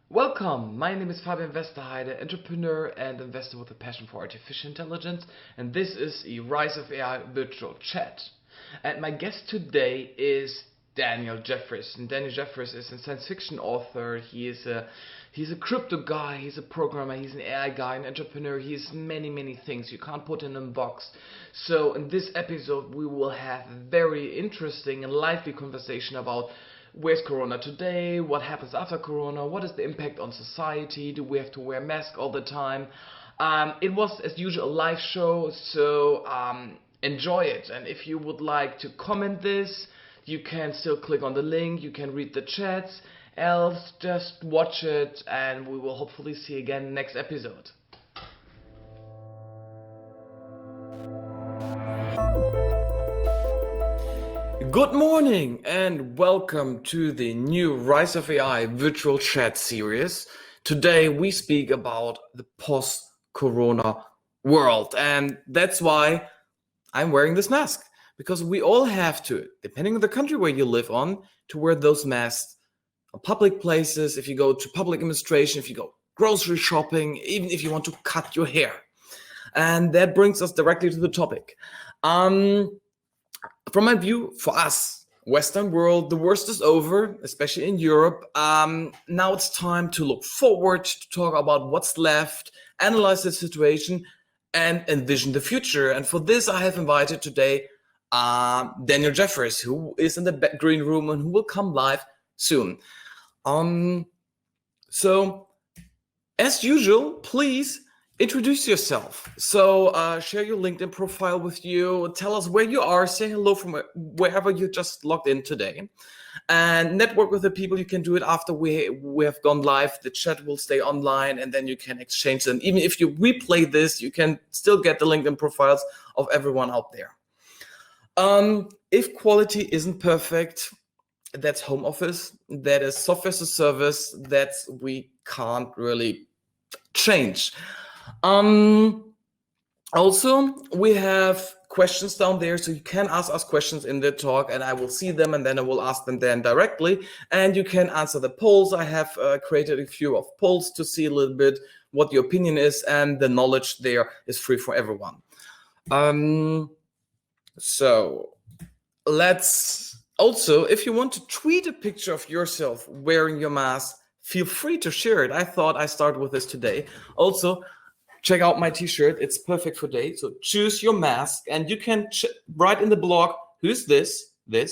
Welcome, my name is Fabian Westerheide, entrepreneur and investor with a passion for artificial intelligence, and this is a Rise of AI virtual chat. And my guest today is Daniel Jeffries. And Daniel Jeffries is a science fiction author. He's a crypto guy, he's a programmer, he's an AI guy, an entrepreneur, he's many things. You can't put in a box. So in this episode we will have a very interesting and lively conversation about where's Corona today, what happens after Corona, what is the impact on society, do we have to wear masks all the time. It was, as usual, a live show, so enjoy it. And if you would like to comment this, you can still click on the link, you can read the chats, else just watch it, and we will hopefully see you again next episode. Good morning and welcome to the new Rise of AI virtual chat series. Today we speak about the post-corona world, and that's why I'm wearing this mask, because we all have to, depending on the country where you live on, to wear those masks on public places, if you go to public administration, if you go grocery shopping, even if you want to cut your hair. And that brings us directly to the topic. From my view, for us, Western world, the worst is over, especially in Europe. Now it's time to look forward, to talk about what's left, analyze the situation, and envision the future. And for this, I have invited today Daniel Jeffries, who is in the green room and who will come live soon. So, as usual, please introduce yourself. So share your LinkedIn profile with you. Tell us where you are. Say hello from wherever you just logged in today. And network with the people. You can do it after we have gone live. The chat will stay online and then you can exchange them. Even if you replay this, you can still get the LinkedIn profiles of everyone out there. If quality isn't perfect, that's home office. That is software as a service. That's we can't really change. Also, we have questions down there, so you can ask us questions in the talk and I will see them and then I will ask them then directly, and you can answer the polls. I have created a few of polls to see a little bit what your opinion is, and the knowledge there is free for everyone. So let's also, if you want to tweet a picture of yourself wearing your mask, feel free to share it. I thought I start with this today. Also, check out my t-shirt. It's perfect for today. So choose your mask and you can write in the blog, who's this, or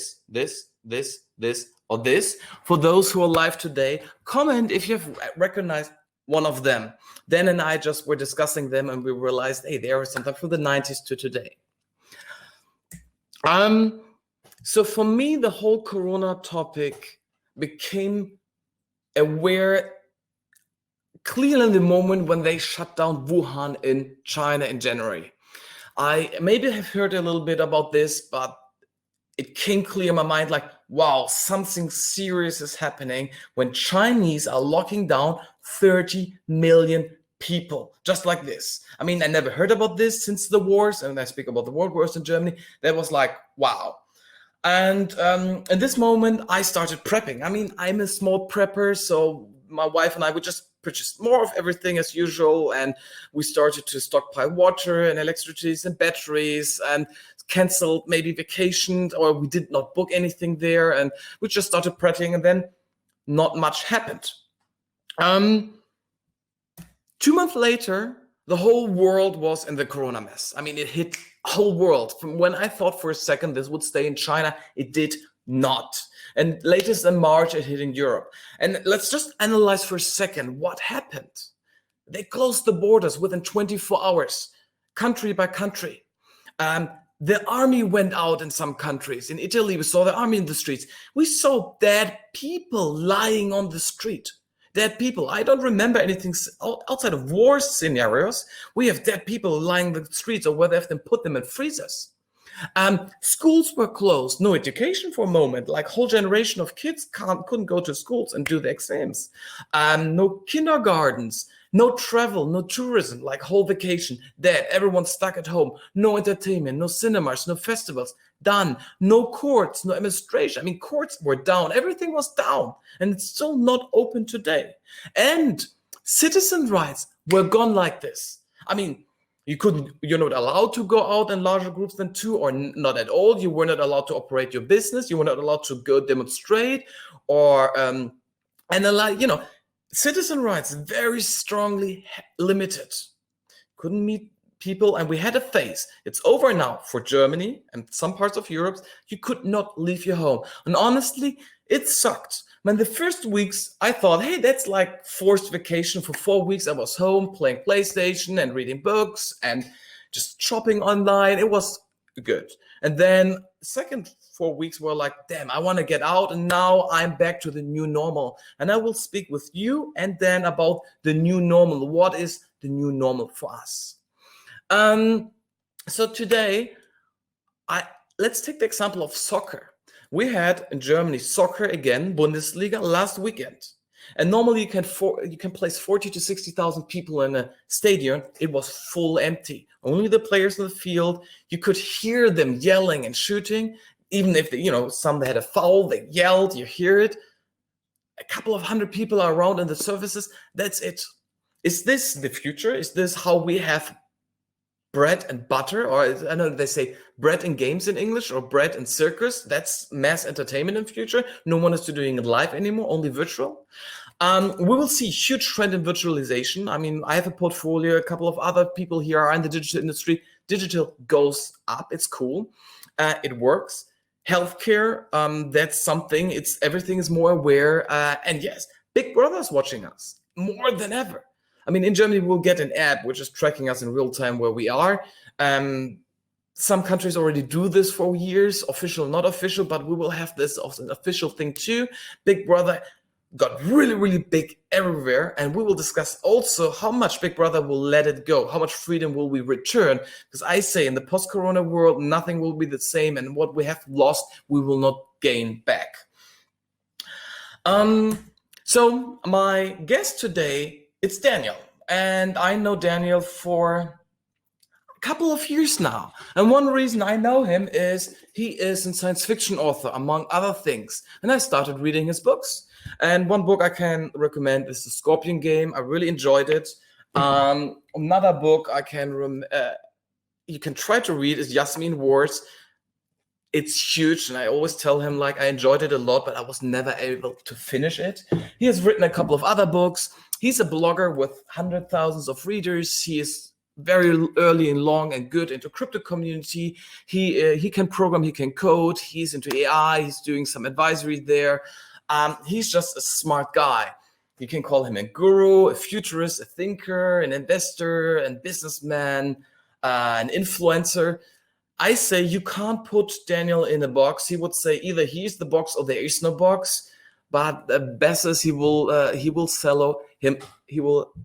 this. For those who are live today, comment if you have recognized one of them. Dan and I just were discussing them and we realized, hey, there was something from the 90s to today. So for me, the whole Corona topic became aware clearly in the moment when they shut down Wuhan in China in January. I maybe have heard a little bit about this, but it came clear in my mind like, wow, something serious is happening when Chinese are locking down 30 million people, just like this. I mean, I never heard about this since the wars, and I speak about the world wars in Germany. That was like, wow. And in this moment, I started prepping. I mean, I'm a small prepper, so my wife and I would just purchase more of everything as usual, and we started to stockpile water and electricity and batteries, and canceled maybe vacations, or we did not book anything there, and we just started prepping, and then not much happened. 2 months later, the whole world was in the Corona mess. I mean, it hit whole world. From when I thought for a second this would stay in China, it did not. And latest in March, it hit in Europe. And let's just analyze for a second what happened. They closed the borders within 24 hours, country by country. The army went out in some countries. In Italy, we saw the army in the streets. We saw dead people lying on the street. Dead people. I don't remember anything outside of war scenarios. We have dead people lying in the streets, or where they have to put them in freezers. Schools were closed. No education for a moment. Like whole generation of kids couldn't go to schools and do the exams. No kindergartens. No travel. No tourism. Like whole vacation. Dead. Everyone stuck at home. No entertainment. No cinemas. No festivals. done. No courts, no administration. I mean, courts were down. Everything was down. And it's still not open today. And citizen rights were gone like this. I mean, you're not allowed to go out in larger groups than two, or not at all. You were not allowed to operate your business. You were not allowed to go demonstrate, or and citizen rights very strongly limited. Couldn't meet people, and we had a phase. It's over now for Germany and some parts of Europe. You could not leave your home, and honestly, it sucked. Man, the first weeks I thought, hey, that's like forced vacation. For 4 weeks I was home playing PlayStation and reading books and just shopping online. It was good. And then second 4 weeks were like, damn, I want to get out, and now I'm back to the new normal. And I will speak with you and then about the new normal. What is the new normal for us? So today, let's take the example of soccer. We had in Germany soccer again, Bundesliga, last weekend. And normally you can place 40 to 60,000 people in a stadium. It was full empty. Only the players in the field. You could hear them yelling and shooting. Even if some had a foul, they yelled, you hear it. A couple of hundred people are around in the services. That's it. Is this the future? Is this how we have bread and butter? Or I know they say bread and games in English, or bread and circus. That's mass entertainment in future. No one is doing it live anymore, only virtual. We will see huge trend in virtualization. I mean, I have a portfolio. A couple of other people here are in the digital industry. Digital goes up. It's cool. It works. Healthcare, that's something. Everything is more aware. And yes, Big Brother is watching us more than ever. I mean, in Germany, we'll get an app which is tracking us in real time where we are. Some countries already do this for years, official, not official, but we will have this as an official thing too. Big Brother got really, really big everywhere. And we will discuss also how much Big Brother will let it go. How much freedom will we return? Because I say in the post-corona world, nothing will be the same. And what we have lost, we will not gain back. So my guest today, it's Daniel. And I know Daniel for a couple of years now. And one reason I know him is he is a science fiction author, among other things. And I started reading his books. And one book I can recommend is The Scorpion Game. I really enjoyed it. Another book you can try to read is Yasmin Wars. It's huge, and I always tell him, like, I enjoyed it a lot, but I was never able to finish it. He has written a couple of other books. He's a blogger with hundreds of thousands of readers. He is very early and long and good into crypto community. He can program, he can code. He's into AI. He's doing some advisory there. He's just a smart guy. You can call him a guru, a futurist, a thinker, an investor, and businessman, an influencer. I say you can't put Daniel in a box. He would say either he's the box or there is no box. But the best is he will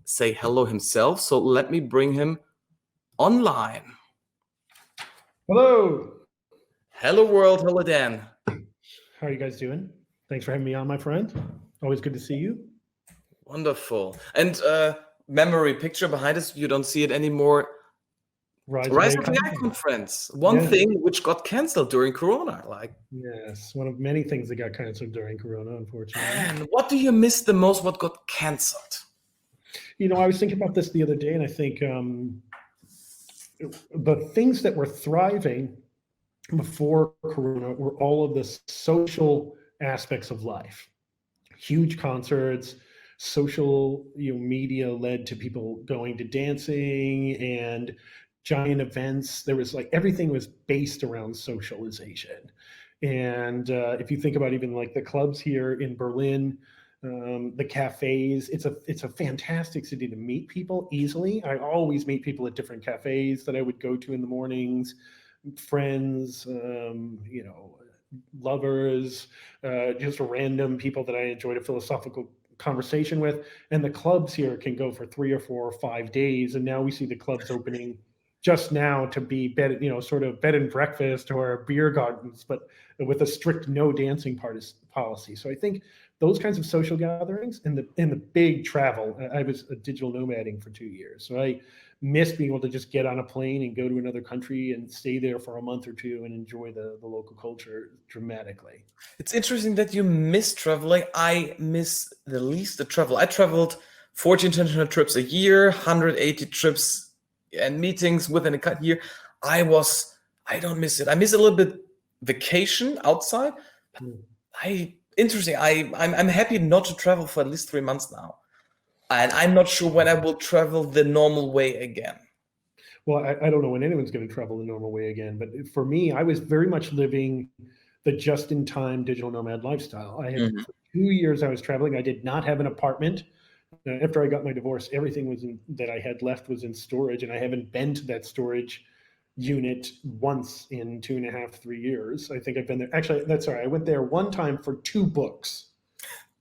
say hello himself. So let me bring him online. Hello. Hello world. Hello Dan. How are you guys doing? Thanks for having me on, my friend. Always good to see you. Wonderful. And memory picture behind us. You don't see it anymore. Rise of AI conference. One thing which got canceled during Corona. Yes, one of many things that got canceled during Corona, unfortunately. And what do you miss the most? What got canceled? I was thinking about this the other day, and I think the things that were thriving before Corona were all of the social aspects of life. Huge concerts, social media led to people going to dancing and giant events. There was everything was based around socialization. And if you think about even the clubs here in Berlin, the cafes, it's a fantastic city to meet people easily. I always meet people at different cafes that I would go to in the mornings, friends, lovers, just random people that I enjoyed a philosophical conversation with. And the clubs here can go for 3 or 4 or 5 days. And now we see the clubs opening just now to be bed, sort of bed and breakfast or beer gardens, but with a strict no dancing policy. So I think those kinds of social gatherings and the big travel. I was a digital nomading for 2 years, so I miss being able to just get on a plane and go to another country and stay there for a month or two and enjoy the local culture dramatically. It's interesting that you miss traveling. I miss the least the travel. I traveled 14 international trips a year, 180 trips and meetings within a year. I don't miss it. I miss a little bit vacation outside. I'm happy not to travel for at least 3 months now. And I'm not sure when I will travel the normal way again. Well, I don't know when anyone's going to travel the normal way again. But for me, I was very much living the just-in-time digital nomad lifestyle. I had for 2 years I was traveling. I did not have an apartment. After I got my divorce, everything that I had left was in storage, and I haven't been to that storage unit once in 2.5, 3 years. I think I've been there. Actually, that's all right. I went there one time for 2 books,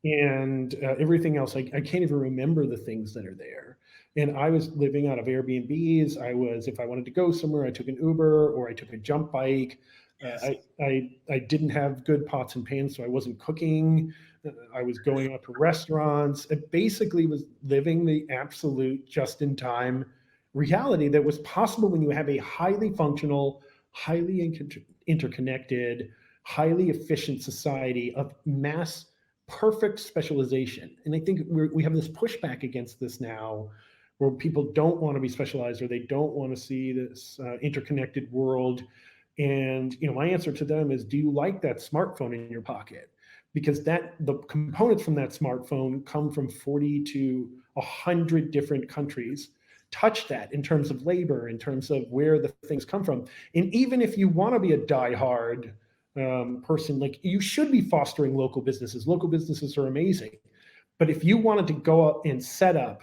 and everything else, I can't even remember the things that are there. And I was living out of Airbnbs. If I wanted to go somewhere, I took an Uber or I took a jump bike. Yes. I didn't have good pots and pans, so I wasn't cooking. I was going out to restaurants. It basically was living the absolute just-in-time reality that was possible when you have a highly functional, highly interconnected, highly efficient society of mass perfect specialization. And I think we have this pushback against this now, where people don't want to be specialized or they don't want to see this interconnected world. And my answer to them is, do you like that smartphone in your pocket? Because the components from that smartphone come from 40 to 100 different countries. Touch that in terms of labor, in terms of where the things come from. And even if you want to be a diehard person, like, you should be fostering local businesses. Local businesses are amazing. But if you wanted to go up and set up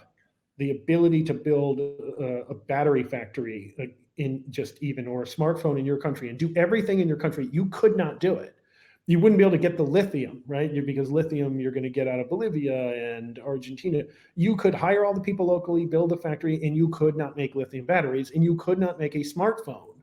the ability to build a battery factory or a smartphone in your country and do everything in your country, you could not do it. You wouldn't be able to get the lithium, right? Because lithium you're going to get out of Bolivia and Argentina. You could hire all the people locally, build a factory, and you could not make lithium batteries, and you could not make a smartphone.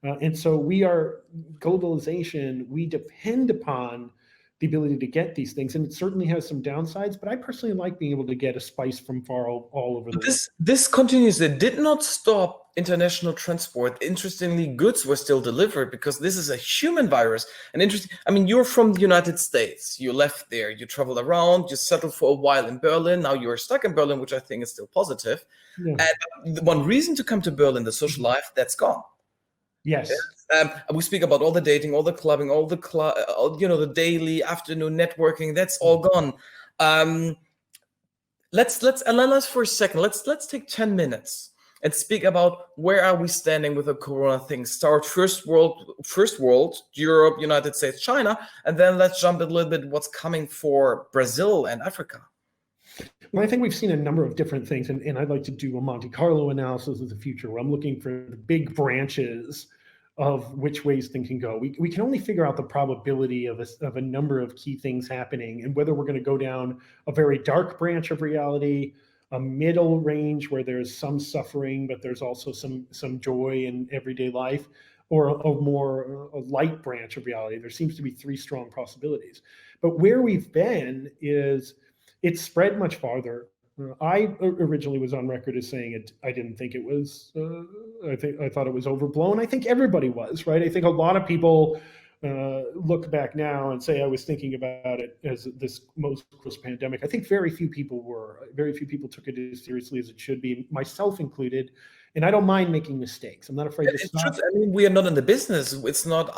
And so globalization, we depend upon the ability to get these things, and it certainly has some downsides, but I personally like being able to get a spice from all over the world. This continues. It did not stop international transport. Interestingly, goods were still delivered because this is a human virus. And interesting, you're from the United States. You left there, you traveled around, you settled for a while in Berlin. Now you're stuck in Berlin, which I think is still positive. Yeah. And the one reason to come to Berlin, the social life, that's gone. Yes. We speak about all the dating, all the clubbing, all the daily afternoon networking. That's all gone. Let's for a second. Let's take 10 minutes and speak about where are we standing with the Corona thing. Start first world, Europe, United States, China, and then let's jump a little bit what's coming for Brazil and Africa. Well, I think we've seen a number of different things, and I'd like to do a Monte Carlo analysis of the future where I'm looking for the big branches of which ways things can go. We can only figure out the probability of a number of key things happening, and whether we're going to go down a very dark branch of reality, a middle range where there's some suffering, but there's also some joy in everyday life, or a light branch of reality. There seems to be 3 strong possibilities. But where we've been is it's spread much farther. I originally was on record as saying I didn't think it was. I thought it was overblown. I think everybody was, right. I think a lot of people look back now and say I was thinking about it as this most pandemic. I think very few people were. Very few people took it as seriously as it should be, myself included. And I don't mind making mistakes. I'm not afraid to stop. We are not in the business. It's not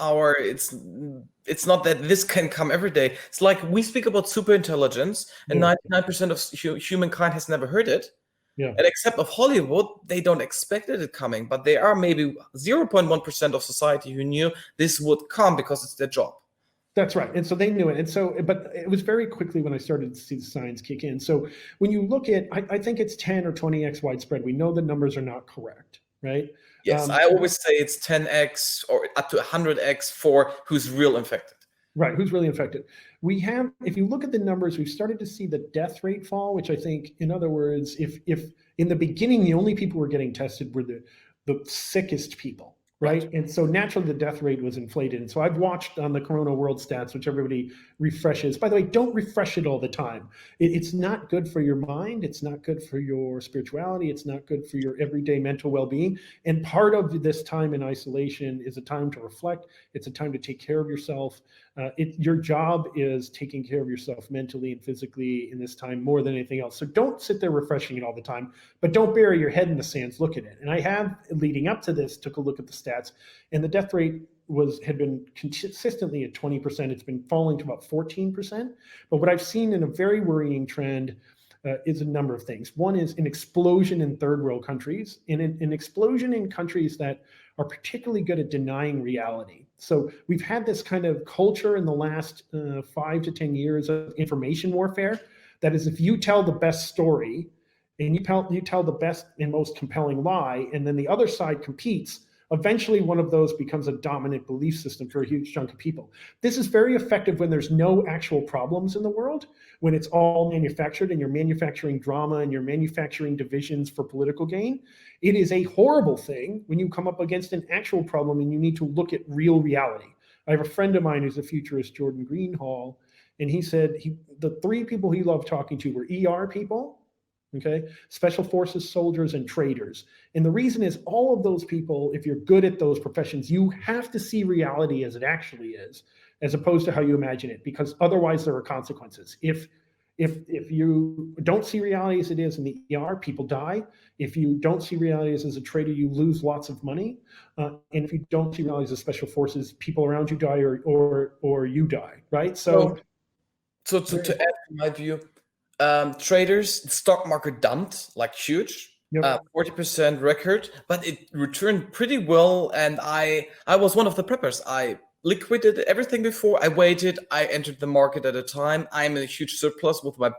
it's not that this can come every day. It's like we speak about super intelligence, and 99% of humankind has never heard it. Yeah. And except of Hollywood, they don't expect it coming. But there are maybe 0.1% of society who knew this would come because it's their job. That's right. And so they knew it. And so, but it was very quickly when I started to see the signs kick in. So when you look at, I think it's 10 or 20x widespread. We know the numbers are not correct, right? Yes, I always say it's 10x or up to 100x for who's real infected. Right, who's really infected. We have, if you look at the numbers, we've started to see the death rate fall, which I think, in other words, if in the beginning, the only people who were getting tested were the sickest people, right? And so naturally the death rate was inflated. And so I've watched on the Corona World Stats, which everybody refreshes. By the way, don't refresh it all the time. It's not good for your mind. It's not good for your spirituality. It's not good for your everyday mental well-being. And part of this time in isolation is a time to reflect. It's a time to take care of yourself. Your job is taking care of yourself mentally and physically in this time more than anything else. So don't sit there refreshing it all the time, but don't bury your head in the sands. Look at it. And I have, leading up to this, took a look at the stats, and the death rate had been consistently at 20%. It's been falling to about 14%. But what I've seen in a very worrying trend is a number of things. One is an explosion in third world countries, and an explosion in countries that are particularly good at denying reality. So we've had this kind of culture in the last 5 to 10 years of information warfare. That is, if you tell the best story and you tell the best and most compelling lie, and then the other side competes, eventually one of those becomes a dominant belief system for a huge chunk of people. This is very effective when there's no actual problems in the world, when it's all manufactured and you're manufacturing drama and you're manufacturing divisions for political gain. It is a horrible thing when you come up against an actual problem and you need to look at real reality. I have a friend of mine who's a futurist, Jordan Greenhall, and he said the 3 people he loved talking to were ER people, okay, special forces soldiers, and traders. And the reason is all of those people, if you're good at those professions, you have to see reality as it actually is, as opposed to how you imagine it, because otherwise there are consequences. If you don't see reality as it is in the ER, people die. If you don't see reality as a trader, you lose lots of money. And if you don't see reality as a special forces, people around you die or you die, right? So to add to my view, traders, the stock market dumped like huge, 40% record, but it returned pretty well. And I was one of the preppers. I liquidated everything before I waited. I entered the market at a time. I'm in a huge surplus with my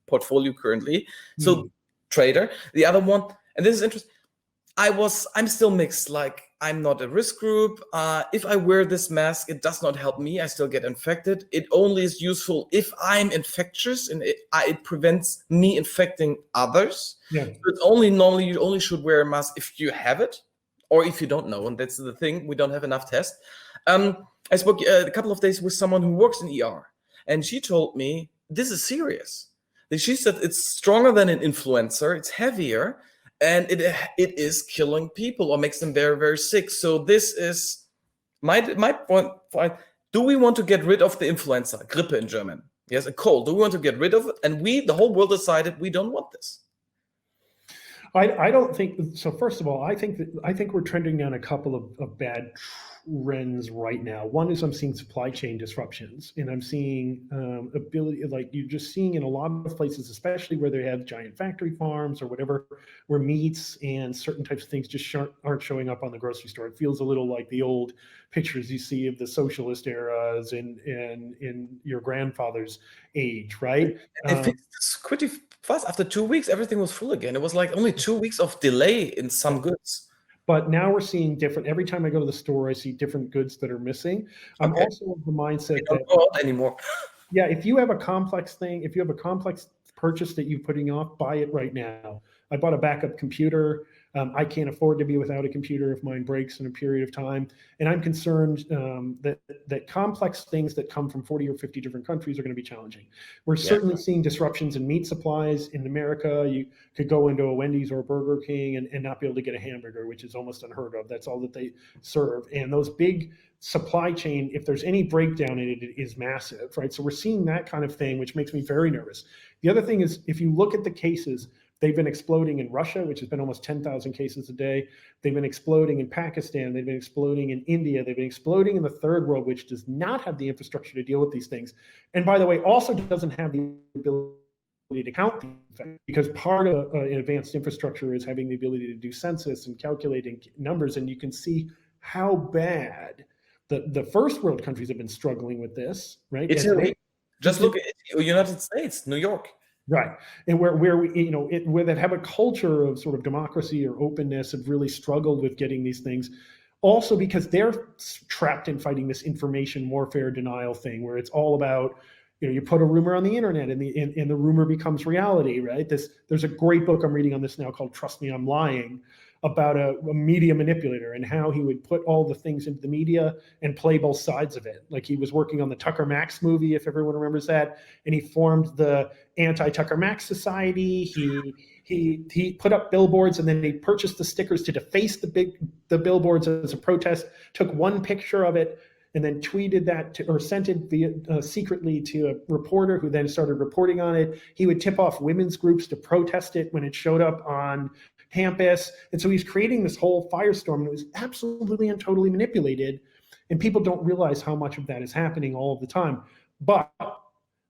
portfolio currently. So trader, the other one, and this is interesting. I'm still mixed. Like, I'm not a risk group. If I wear this mask, it does not help me. I still get infected. It only is useful if I'm infectious, and it prevents me infecting others. Yeah. So it's only normally you only should wear a mask if you have it, or if you don't know. And that's the thing. We don't have enough tests. I spoke a couple of days with someone who works in ER, and she told me this is serious. She said it's stronger than an influencer. It's heavier. And it is killing people or makes them very, very sick. So this is my point. Do we want to get rid of the influenza, Grippe in German? Yes, a cold. Do we want to get rid of it? And the whole world decided we don't want this. I don't think so. First of all, I think we're trending down a couple of bad trends right now. One is I'm seeing supply chain disruptions, and I'm seeing like you're just seeing in a lot of places, especially where they have giant factory farms or whatever, where meats and certain types of things just aren't showing up on the grocery store. It feels a little like the old pictures you see of the socialist eras in your grandfather's age, right? It fixed pretty fast. After 2 weeks, everything was full again. It was like only 2 weeks of delay in some goods. But now we're seeing different. Every time I go to the store, I see different goods that are missing. I'm also of the mindset that don't go out anymore. Yeah, if you have a complex thing, if you have a complex purchase that you're putting off, buy it right now. I bought a backup computer. I can't afford to be without a computer if mine breaks in a period of time. And I'm concerned that complex things that come from 40 or 50 different countries are going to be challenging. We're certainly seeing disruptions in meat supplies in America. You could go into a Wendy's or a Burger King and not be able to get a hamburger, which is almost unheard of. That's all that they serve. And those big supply chain, if there's any breakdown in it, it is massive, right? So we're seeing that kind of thing, which makes me very nervous. The other thing is, if you look at the cases, they've been exploding in Russia, which has been almost 10,000 cases a day. They've been exploding in Pakistan. They've been exploding in India. They've been exploding in the third world, which does not have the infrastructure to deal with these things. And by the way, also doesn't have the ability to count the effect, because part of an advanced infrastructure is having the ability to do census and calculating numbers. And you can see how bad the first world countries have been struggling with this, right? Just look at the United States, New York. Right. And where we, where that have a culture of sort of democracy or openness have really struggled with getting these things. Also because they're trapped in fighting this information warfare denial thing, where it's all about, you put a rumor on the internet and the rumor becomes reality, right? There's a great book I'm reading on this now called Trust Me, I'm Lying, about a media manipulator and how he would put all the things into the media and play both sides of it. Like he was working on the Tucker Max movie, if everyone remembers that, and he formed the anti-Tucker Max Society. He put up billboards, and then he purchased the stickers to deface the billboards as a protest, took one picture of it, and then tweeted that or sent it secretly to a reporter who then started reporting on it. He would tip off women's groups to protest it when it showed up on campus. And so he's creating this whole firestorm, and it was absolutely and totally manipulated. And people don't realize how much of that is happening all of the time. But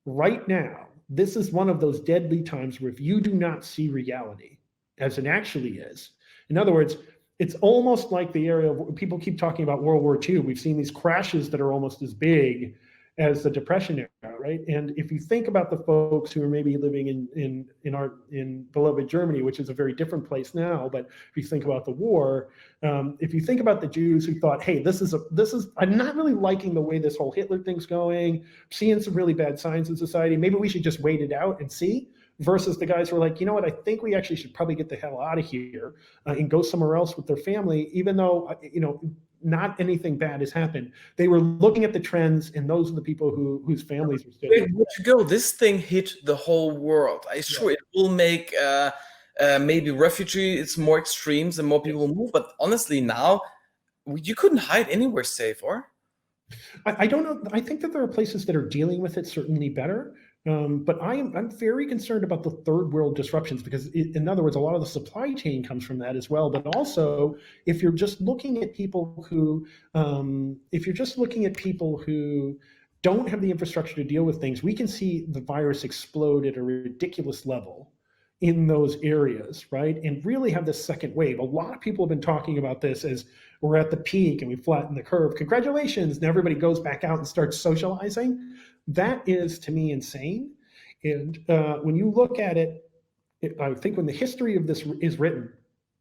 right now, this is one of those deadly times where if you do not see reality as it actually is, in other words, it's almost like the area of people keep talking about World War II. We've seen these crashes that are almost as big as the Depression era, right? And if you think about the folks who are maybe living in beloved Germany, which is a very different place now, but if you think about the war, if you think about the Jews who thought, hey, I'm not really liking the way this whole Hitler thing's going, seeing some really bad signs in society, maybe we should just wait it out and see. Versus the guys who are like, you know what, I think we actually should probably get the hell out of here and go somewhere else with their family, even though, not anything bad has happened. They were looking at the trends, and those are the people whose families are still. Where to go? This thing hit the whole world. I'm sure it will make maybe refugees more extremes and more people will move. But honestly, now you couldn't hide anywhere safe, or? I don't know. I think that there are places that are dealing with it certainly better. But I'm very concerned about the third world disruptions because, in other words, a lot of the supply chain comes from that as well. But also, if you're just looking at people who, don't have the infrastructure to deal with things, we can see the virus explode at a ridiculous level in those areas, right? And really have this second wave. A lot of people have been talking about this as we're at the peak and we flatten the curve. Congratulations. Now everybody goes back out and starts socializing. That is, to me, insane. And when you look at it, I think when the history of this is written,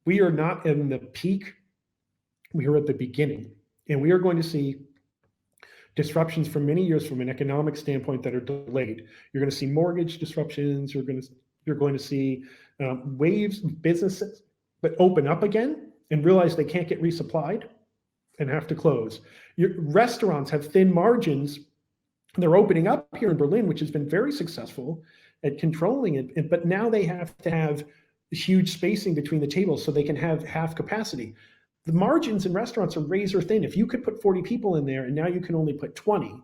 we are not in the peak. We are at the beginning. And we are going to see disruptions for many years from an economic standpoint that are delayed. You're going to see mortgage disruptions. You're going to see waves of businesses that open up again and realize they can't get resupplied and have to close. Your restaurants have thin margins. They're opening up here in Berlin, which has been very successful at controlling it. But now they have to have huge spacing between the tables so they can have half capacity. The margins in restaurants are razor thin. If you could put 40 people in there and now you can only put 20,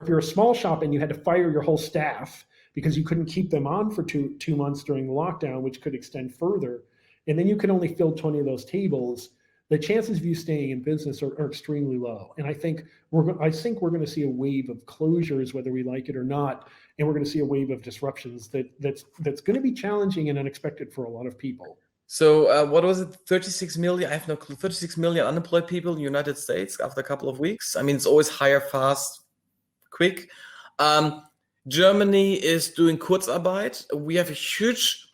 if you're a small shop and you had to fire your whole staff because you couldn't keep them on for two months during the lockdown, which could extend further, and then you can only fill 20 of those tables, the chances of you staying in business are extremely low. And I think we're going to see a wave of closures, whether we like it or not, and we're going to see a wave of disruptions that's going to be challenging and unexpected for a lot of people. So what was it? 36 million? I have no clue. 36 million unemployed people in the United States after a couple of weeks. I mean, it's always hire fast, quick. Germany is doing Kurzarbeit. We have a huge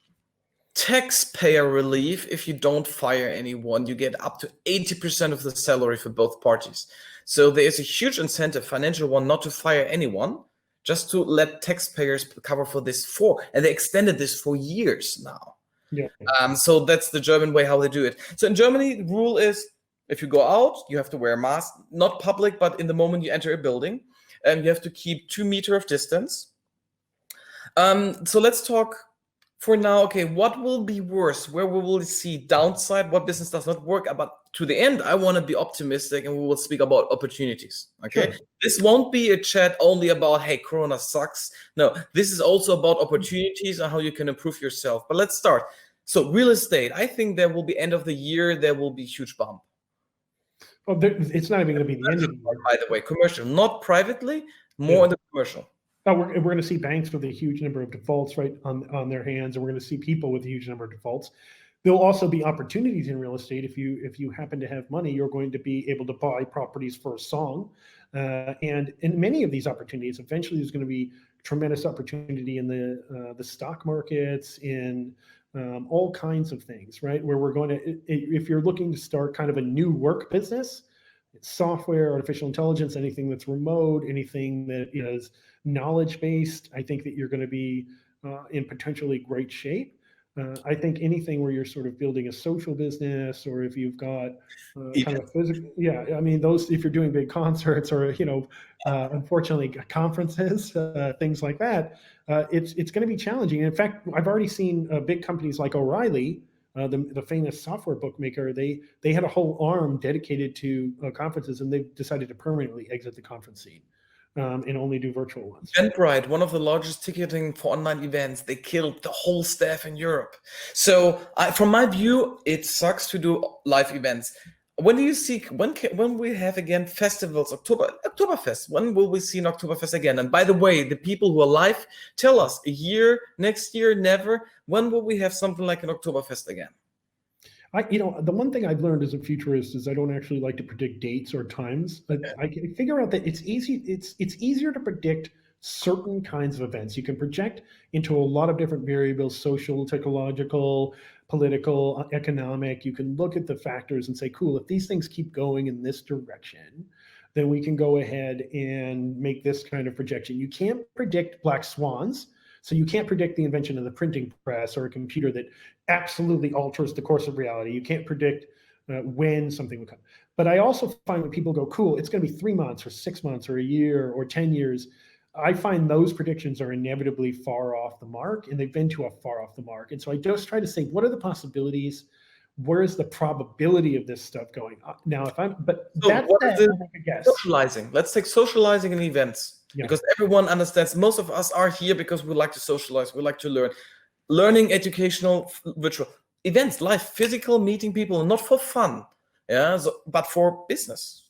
taxpayer relief if you don't fire anyone. You get up to 80% of the salary for both parties. So there is a huge incentive, financial one, not to fire anyone, just to let taxpayers cover for this and they extended this for years now. Yeah. So that's the German way how they do it. So in Germany, the rule is if you go out, you have to wear a mask, not public, but in the moment you enter a building, and you have to keep 2 meters of distance. So let's talk for now. Okay, what will be worse? Where we will see downside? What business does not work? But to the end, I want to be optimistic, and we will speak about opportunities. Okay, sure. This won't be a chat only about, hey, Corona sucks. No, this is also about opportunities and how you can improve yourself. But let's start. So real estate, I think there will be end of the year, there will be huge bump. Oh, it's not even going to be the end of the year. By the way, commercial, not privately, more in the commercial. Oh, we're going to see banks with a huge number of defaults right on their hands, and we're going to see people with a huge number of defaults. There'll also be opportunities in real estate. If you happen to have money, you're going to be able to buy properties for a song. And in many of these opportunities, eventually there's going to be tremendous opportunity in the stock markets, in all kinds of things, right? Where we're going to, if you're looking to start kind of a new work business, software, artificial intelligence, anything that's remote, anything that is knowledge-based, I think that you're going to be in potentially great shape. I think anything where you're sort of building a social business, or if you've got kind of a physical, I mean, those, if you're doing big concerts or, unfortunately conferences, things like that, it's going to be challenging. In fact, I've already seen big companies like O'Reilly, the famous software bookmaker, they had a whole arm dedicated to conferences, and they've decided to permanently exit the conference scene and only do virtual ones. Eventbrite, one of the largest ticketing for online events, they killed the whole staff in Europe. So from my view, it sucks to do live events. When do you see, when we have again festivals, Oktoberfest, when will we see an Oktoberfest again? And by the way, the people who are live, tell us, a year, next year, never, when will we have something like an Oktoberfest again? The one thing I've learned as a futurist is I don't actually like to predict dates or times. But I can figure out that it's easier to predict certain kinds of events. You can project into a lot of different variables: social, technological, political, economic. You can look at the factors and say, cool, if these things keep going in this direction, then we can go ahead and make this kind of projection. You can't predict black swans. So you can't predict the invention of the printing press or a computer that absolutely alters the course of reality. You can't predict when something will come. But I also find when people go, cool, it's going to be 3 months or 6 months or a year or 10 years, I find those predictions are inevitably far off the mark, and they've been too far off the mark. And so I just try to say, what are the possibilities? Where is the probability of this stuff going? Now, socializing. Let's take socializing and events. Yeah. Because everyone understands, most of us are here because we like to socialize, we like to learn. Learning, educational, virtual events, live, physical, meeting people, not for fun, but for business.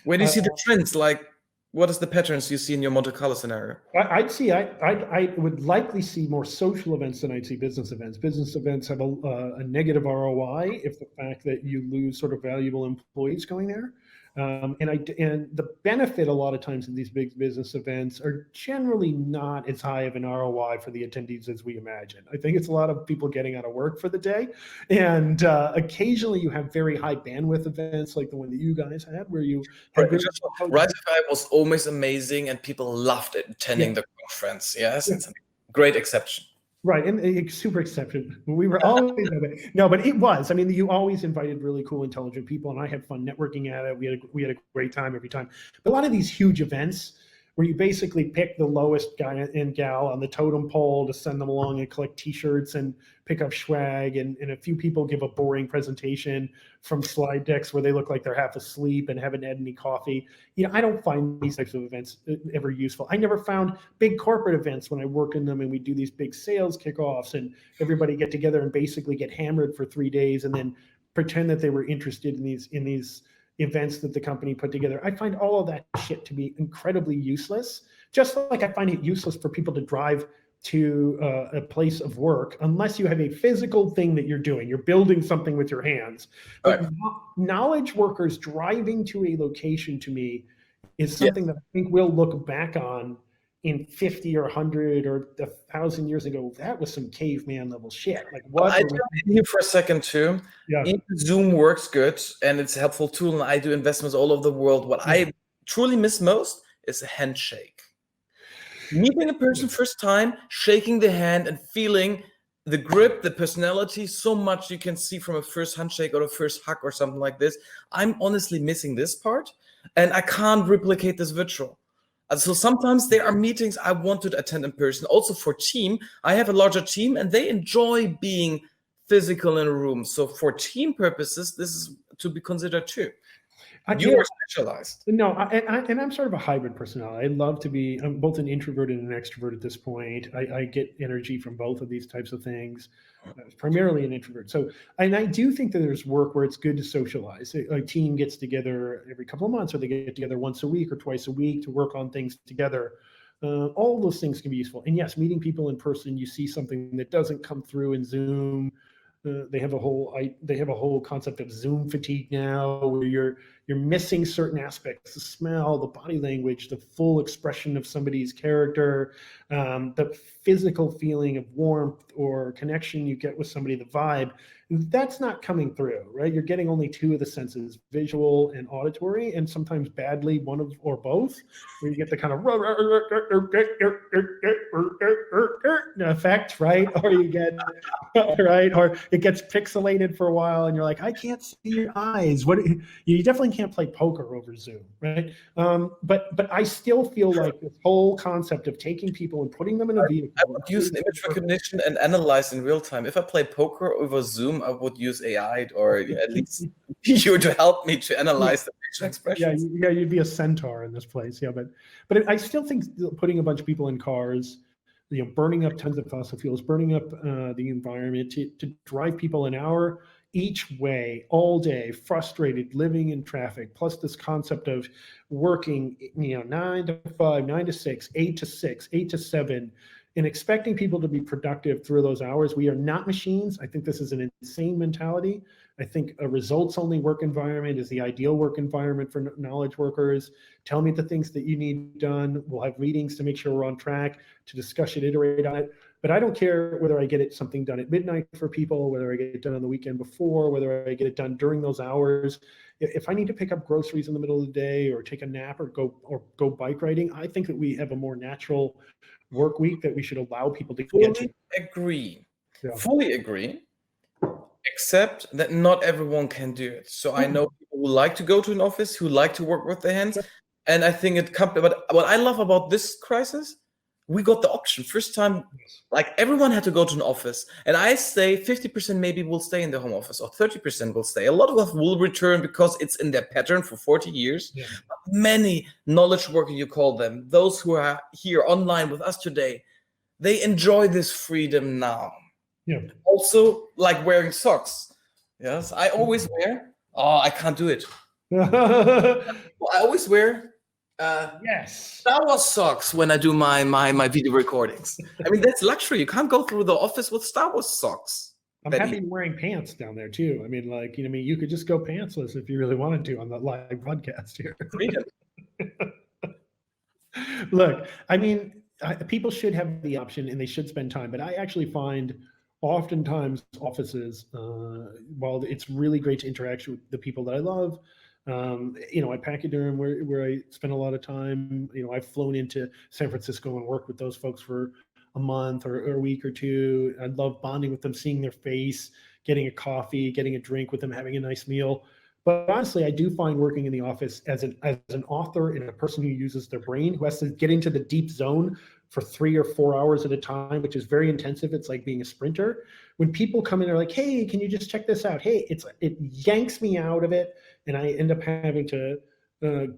Where do you see the trends? Like, what is the patterns you see in your Monte Carlo scenario? I would likely see more social events than I'd see business events. Business events have a negative ROI if the fact that you lose sort of valuable employees going there. And the benefit a lot of times in these big business events are generally not as high of an ROI for the attendees as we imagine. I think it's a lot of people getting out of work for the day. And occasionally you have very high bandwidth events like the one that you guys had, where you had Rise was always amazing and people loved it, attending the conference. Yes, it's a great exception. Right, and super exception. We were always no, but it was. I mean, you always invited really cool, intelligent people, and I had fun networking at it. We had a great time every time. But a lot of these huge events where you basically pick the lowest guy and gal on the totem pole to send them along and collect T-shirts and pick up swag, and a few people give a boring presentation from slide decks where they look like they're half asleep and haven't had any coffee. I don't find these types of events ever useful. I never found big corporate events when I work in them and we do these big sales kickoffs and everybody get together and basically get hammered for 3 days and then pretend that they were interested in these events that the company put together. I find all of that shit to be incredibly useless. Just like I find it useless for people to drive to a place of work unless you have a physical thing that you're doing. You're building something with your hands. But knowledge workers driving to a location, to me, is something that I think we'll look back on in 50 or 100 or 1,000 years ago. That was some caveman level shit. Like, what? I do here for a second too. Yeah. Zoom works good and it's a helpful tool, and I do investments all over the world. What I truly miss most is a handshake. Meeting a person first time, shaking the hand and feeling the grip, the personality, so much you can see from a first handshake or a first hug or something like this. I'm honestly missing this part, and I can't replicate this virtual. So sometimes there are meetings I want to attend in person. Also for team, I have a larger team and they enjoy being physical in a room. So for team purposes, this is to be considered too. You are specialized. No, and I'm sort of a hybrid personality. I love to be, I'm both an introvert and an extrovert at this point. I get energy from both of these types of things. Primarily an introvert. So, and I do think that there's work where it's good to socialize. A team gets together every couple of months, or they get together once a week or twice a week to work on things together. All of those things can be useful. And yes, meeting people in person, you see something that doesn't come through in Zoom. They have a whole concept of Zoom fatigue now, where you're missing certain aspects, the smell, the body language, the full expression of somebody's character, the physical feeling of warmth or connection you get with somebody, the vibe. That's not coming through, right? You're getting only two of the senses, visual and auditory, and sometimes badly one of or both, where you get the kind of effect, right? Or you get, right? Or it gets pixelated for a while and you're like, I can't see your eyes. What you definitely can't play poker over Zoom, right? But I still feel like this whole concept of taking people and putting them in a vehicle. I would use image recognition and analyze in real time. If I play poker over Zoom, I would use AI or at least you to help me to analyze the facial expressions. Yeah, you'd be a centaur in this place. Yeah, but I still think putting a bunch of people in cars, burning up tons of fossil fuels, burning up the environment to drive people an hour each way all day, frustrated, living in traffic, plus this concept of working 9 to 5, 9 to 6, 8 to 6, 8 to 7, and expecting people to be productive through those hours. We are not machines. I think this is an insane mentality. I think a results-only work environment is the ideal work environment for knowledge workers. Tell me the things that you need done. We'll have meetings to make sure we're on track to discuss it, iterate on it. But I don't care whether I get something done at midnight for people, whether I get it done on the weekend before, whether I get it done during those hours. If I need to pick up groceries in the middle of the day or take a nap or go bike riding, I think that we have a more natural work week that we should allow people to get to. Fully agree. Except that not everyone can do it. So I know people who like to go to an office, who like to work with their hands. And I think it comes, but what I love about this crisis, we got the option. First time, like everyone had to go to an office. And I say 50% maybe will stay in the home office or 30% will stay. A lot of us will return because it's in their pattern for 40 years. Yeah. Many knowledge workers, you call them, those who are here online with us today, they enjoy this freedom now. Yeah. Also, like wearing socks. Yes, I always wear. Oh, I can't do it. I always wear Star Wars socks when I do my video recordings. I mean, that's luxury. You can't go through the office with Star Wars socks. I'm happy wearing pants down there too. I mean, like, you could just go pantsless if you really wanted to on the live podcast here. Look, I mean, people should have the option and they should spend time, but I actually find oftentimes offices, while it's really great to interact with the people that I love, at Pachyderm where I spend a lot of time, I've flown into San Francisco and worked with those folks for a month or a week or two. I love bonding with them, seeing their face, getting a coffee, getting a drink with them, having a nice meal. But honestly, I do find working in the office as an author and a person who uses their brain, who has to get into the deep zone for 3 or 4 hours at a time, which is very intensive. It's like being a sprinter. When people come in, they're like, hey, can you just check this out? Hey, it yanks me out of it. And I end up having to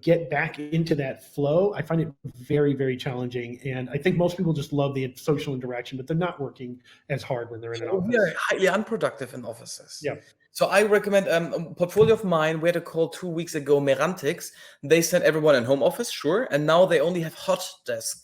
get back into that flow. I find it very, very challenging. And I think most people just love the social interaction, but they're not working as hard when they're in an office. We are highly unproductive in offices. Yeah. So I recommend a portfolio of mine. We had a call 2 weeks ago, Merantix. They sent everyone in home office, sure. And now they only have hot desk.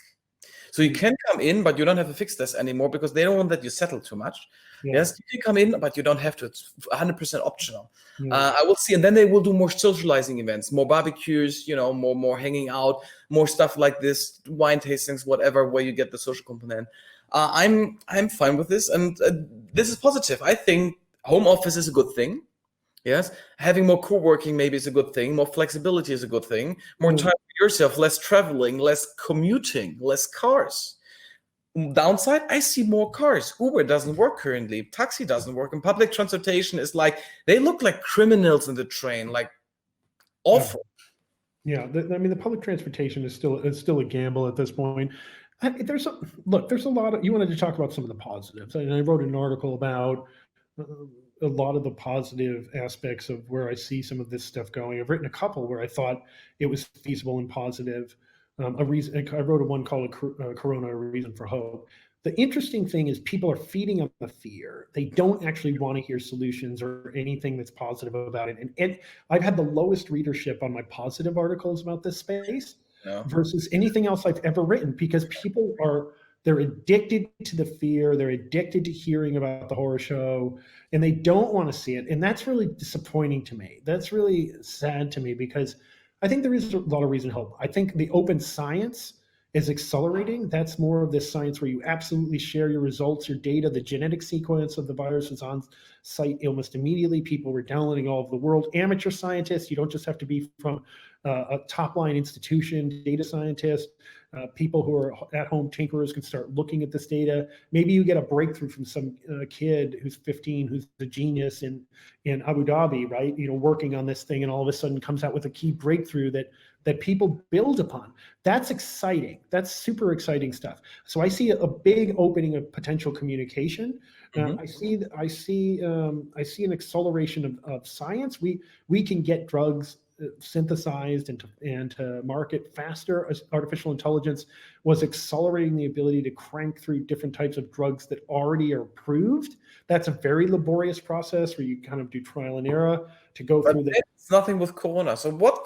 So you can come in, but you don't have a fixed desk anymore because they don't want that you settle too much. Yeah. Yes, you can come in, but you don't have to. It's 100% optional. Yeah. I will see, and then they will do more socializing events, more barbecues, more hanging out, more stuff like this, wine tastings, whatever, where you get the social component. I'm fine with this, and this is positive. I think home office is a good thing. Yes, having more co-working maybe is a good thing. More flexibility is a good thing. More time for yourself, less traveling, less commuting, less cars. Downside, I see more cars. Uber doesn't work currently. Taxi doesn't work. And public transportation is like, they look like criminals in the train, like awful. Yeah, the public transportation is still a gamble at this point. There's a lot of, you wanted to talk about some of the positives. And I wrote an article about a lot of the positive aspects of where I see some of this stuff going. I've written a couple where I thought it was feasible and positive. I wrote one called Corona, A Reason for Hope. The interesting thing is people are feeding on the fear. They don't actually want to hear solutions or anything that's positive about it. And I've had the lowest readership on my positive articles about this space versus anything else I've ever written, because people are They're addicted to the fear. They're addicted to hearing about the horror show, and they don't want to see it. And that's really disappointing to me. That's really sad to me, because I think there is a lot of reason to hope. I think the open science is accelerating. That's more of this science where you absolutely share your results, your data. The genetic sequence of the virus is on site almost immediately. People were downloading all over the world. Amateur scientists, you don't just have to be from a top-line institution. Data scientists, people who are at-home tinkerers can start looking at this data. Maybe you get a breakthrough from some kid who's 15, who's a genius in Abu Dhabi, right? Working on this thing, and all of a sudden comes out with a key breakthrough that people build upon. That's exciting. That's super exciting stuff. So I see a big opening of potential communication. I see an acceleration of science. We can get drugs synthesized and to market faster. As artificial intelligence was accelerating the ability to crank through different types of drugs that already are approved. That's a very laborious process where you kind of do trial and error to go through the. It's nothing with Corona. So what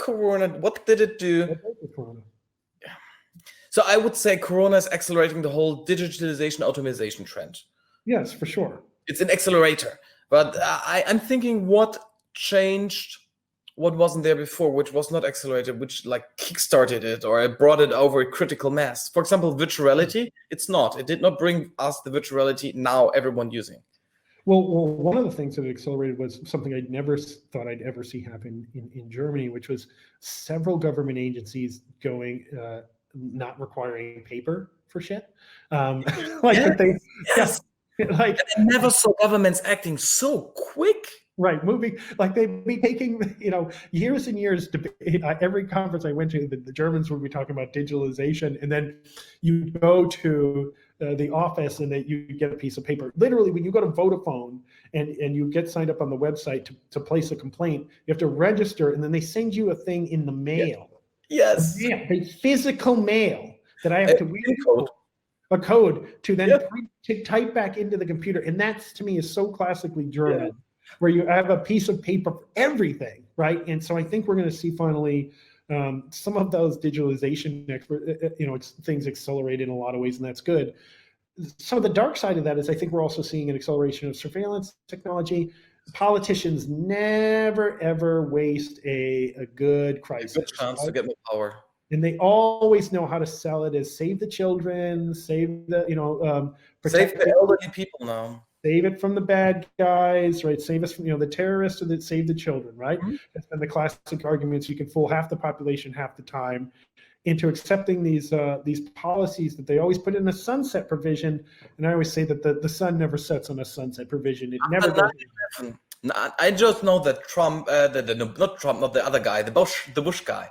did it do? So I would say Corona is accelerating the whole digitalization, automation trend. Yes, for sure. It's an accelerator. But I'm thinking what changed what wasn't there before, which was not accelerated, which like kickstarted it or it brought it over a critical mass. For example, virtual reality, it's not. It did not bring us the virtual reality now everyone using. Well, one of the things that it accelerated was something I never thought I'd ever see happen in Germany, which was several government agencies going not requiring paper for shit. Yes. I never saw governments acting so quick. Right, moving like they'd be taking years and years. Every conference I went to, the Germans would be talking about digitalization, and then you go to the office and you get a piece of paper. Literally, when you go to Vodafone and you get signed up on the website to place a complaint, you have to register, and then they send you a thing in the mail. Yes, the physical mail that I have to read a code to then to type back into the computer, and that's to me is so classically German. Yeah. Where you have a piece of paper for everything, right? And so I think we're going to see finally some of those digitalization things accelerate in a lot of ways, and that's good. Some of the dark side of that is I think we're also seeing an acceleration of surveillance technology. Politicians never ever waste a good crisis. A good chance to get more power. And they always know how to sell it as save the children, save the save the elderly people now. Save it from the bad guys, right? Save us from the terrorists, or save the children, right? Mm-hmm. That's been the classic arguments. You can fool half the population half the time into accepting these policies that they always put in a sunset provision. And I always say that the sun never sets on a sunset provision. It never does. I just know that Trump, not Trump, not the other guy, the Bush guy.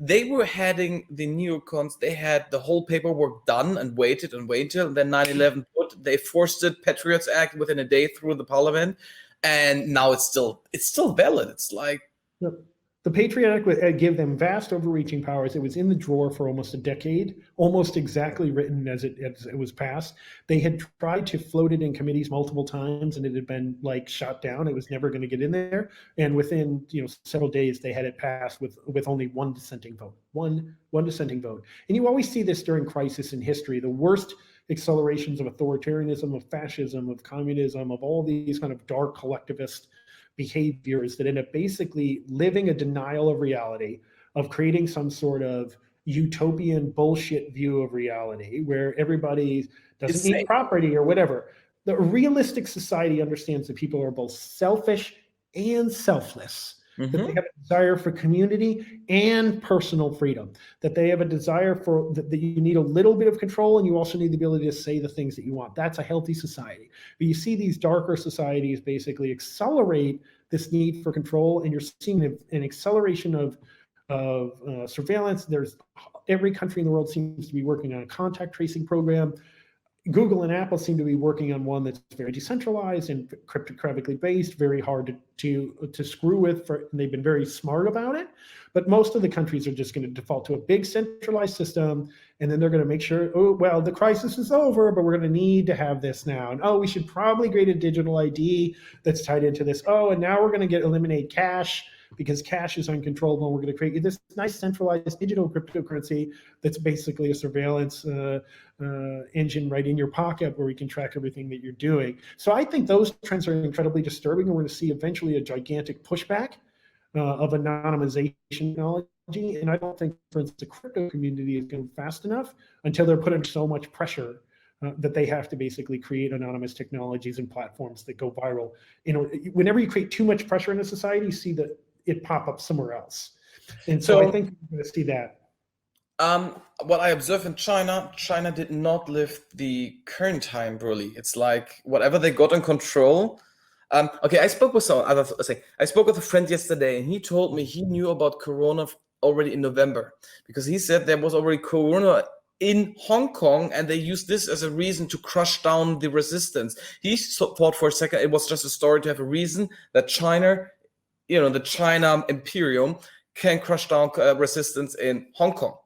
They were heading the neocons. They had the whole paperwork done and waited. And then 9/11 they forced it, Patriots Act within a day through the parliament, and now it's still valid. It's like the Patriot Act would give them vast overreaching powers. It was in the drawer for almost a decade, almost exactly written as it was passed. They had tried to float it in committees multiple times, and it had been shot down. It was never going to get in there. And within several days, they had it passed with only one dissenting vote. One dissenting vote. And you always see this during crisis in history. The worst accelerations of authoritarianism, of fascism, of communism, of all these kind of dark collectivist behaviors that end up basically living a denial of reality, of creating some sort of utopian bullshit view of reality where everybody doesn't need property or whatever. The realistic society understands that people are both selfish and selfless, that they have a desire for community and personal freedom, that they have a desire for that you need a little bit of control, and you also need the ability to say the things that you want. That's a healthy society. But you see these darker societies basically accelerate this need for control, and you're seeing an acceleration of surveillance. There's every country in the world seems to be working on a contact tracing program. Google and Apple seem to be working on one that's very decentralized and cryptographically based, very hard to screw with. And they've been very smart about it. But most of the countries are just going to default to a big centralized system, and then they're going to make sure, the crisis is over, but we're going to need to have this now. And we should probably create a digital ID that's tied into this. And now we're going to eliminate cash. because cash is uncontrollable. And we're going to create this nice centralized digital cryptocurrency that's basically a surveillance engine right in your pocket where we can track everything that you're doing. So I think those trends are incredibly disturbing, and we're going to see eventually a gigantic pushback of anonymization technology. And I don't think, for instance, the crypto community is going fast enough until they're put under so much pressure that they have to basically create anonymous technologies and platforms that go viral. Whenever you create too much pressure in a society, you see that it pop up somewhere else. And so I think we're going to see that. What I observe in China did not lift the current time really. It's like whatever they got in control. Okay, I spoke with I spoke with a friend yesterday, and he told me he knew about Corona already in November, because he said there was already Corona in Hong Kong, and they used this as a reason to crush down the resistance. He thought for a second it was just a story to have a reason that China, the China Imperium can crush down resistance in Hong Kong.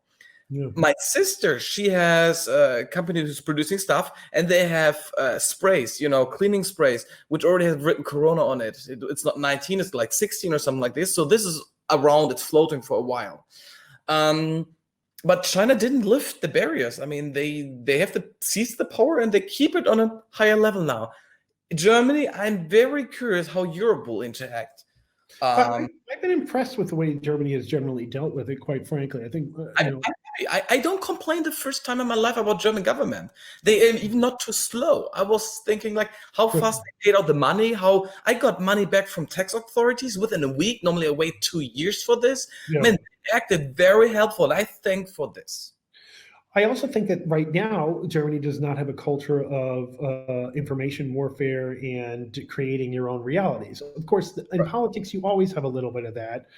Yeah. My sister, she has a company who's producing stuff, and they have sprays, cleaning sprays, which already have written Corona on it. It's not 19, it's like 16 or something like this. So this is around, it's floating for a while. But China didn't lift the barriers. I mean, they have to seize the power, and they keep it on a higher level now. Germany, I'm very curious how Europe will interact. I've been impressed with the way Germany has generally dealt with it, quite frankly. I think I don't complain the first time in my life about German government. They are even not too slow. I was thinking like how fast they paid out the money, how I got money back from tax authorities within a week. Normally I wait 2 years for this. Yeah. Man, they acted very helpful. I thank for this. I also think that right now, Germany does not have a culture of information warfare and creating your own realities. Of course, in politics, you always have a little bit of that.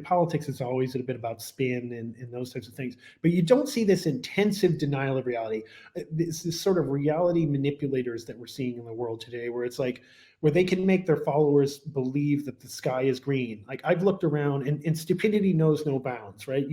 Politics is always a bit about spin and those types of things. But you don't see this intensive denial of reality. This sort of reality manipulators that we're seeing in the world today, where it's like, where they can make their followers believe that the sky is green. Like I've looked around, and stupidity knows no bounds, right?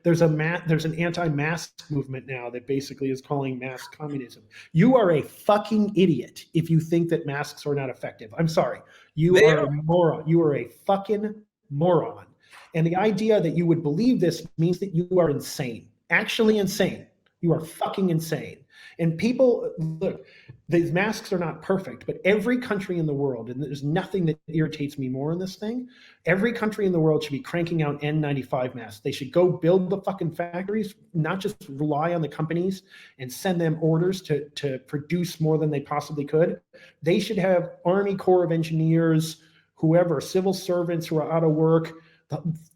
There's an anti-mask movement now that basically is calling mask communism. You are a fucking idiot if you think that masks are not effective. I'm sorry. You are a moron. You are a fucking moron. And the idea that you would believe this means that you are insane. Actually insane. You are fucking insane. And people, look, these masks are not perfect, but every country in the world, and there's nothing that irritates me more in this thing, every country in the world should be cranking out N95 masks. They should go build the fucking factories, not just rely on the companies and send them orders to produce more than they possibly could. They should have Army Corps of Engineers, whoever, civil servants who are out of work,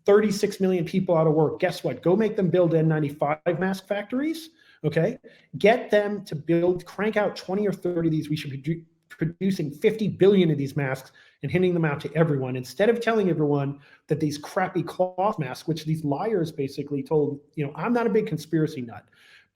36 million people out of work. Guess what? Go make them build N95 mask factories. Okay, get them to crank out 20 or 30 of these. We should be producing 50 billion of these masks and handing them out to everyone, instead of telling everyone that these crappy cloth masks, which these liars basically told, I'm not a big conspiracy nut,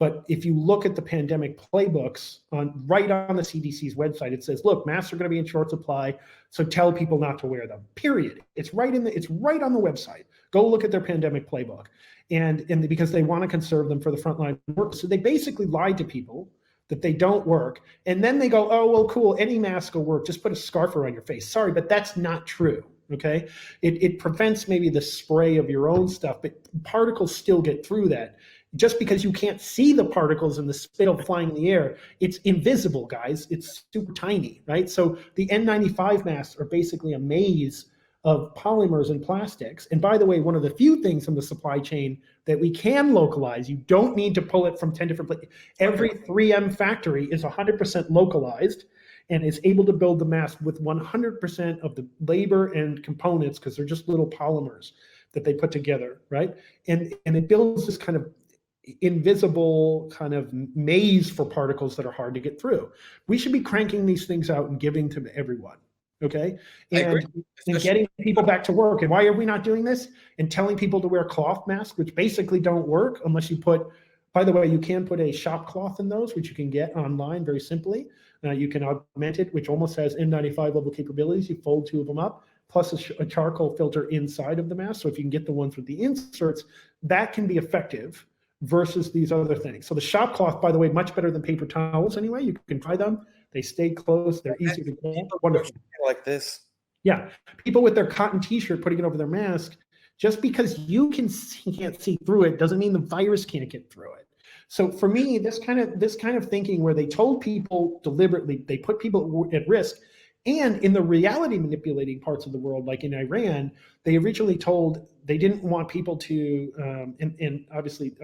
but if you look at the pandemic playbooks right on the CDC's website, it says, look, masks are going to be in short supply, so tell people not to wear them. Period. It's right on the website. Go look at their pandemic playbook. And because they want to conserve them for the frontline workers. So they basically lied to people that they don't work. And then they go, oh, well, cool, any mask will work. Just put a scarf around your face. Sorry, but that's not true, okay? It prevents maybe the spray of your own stuff, but particles still get through that. Just because you can't see the particles in the spittle flying in the air, it's invisible, guys. It's super tiny, right? So the N95 masks are basically a maze of polymers and plastics. And by the way, one of the few things in the supply chain that we can localize, you don't need to pull it from 10 different places. Every 3M factory is 100% localized and is able to build the mask with 100% of the labor and components, because they're just little polymers that they put together, right? And it builds this kind of invisible kind of maze for particles that are hard to get through. We should be cranking these things out and giving to everyone. Okay, and getting people back to work. And why are we not doing this? And telling people to wear cloth masks, which basically don't work unless you put, by the way, you can put a shop cloth in those, which you can get online very simply. You can augment it, which almost has N95 level capabilities. You fold 2 of them up, plus a charcoal filter inside of the mask. So if you can get the ones with the inserts, that can be effective versus these other things. So the shop cloth, by the way, much better than paper towels anyway. You can try them. They stay close. They're easy to get. Wonderful. Like this. Yeah, people with their cotton T-shirt putting it over their mask. Just because you can't see through it doesn't mean the virus can't get through it. So for me, this kind of thinking where they told people deliberately, they put people at risk, and in the reality manipulating parts of the world, like in Iran, they originally told they didn't want people to, and obviously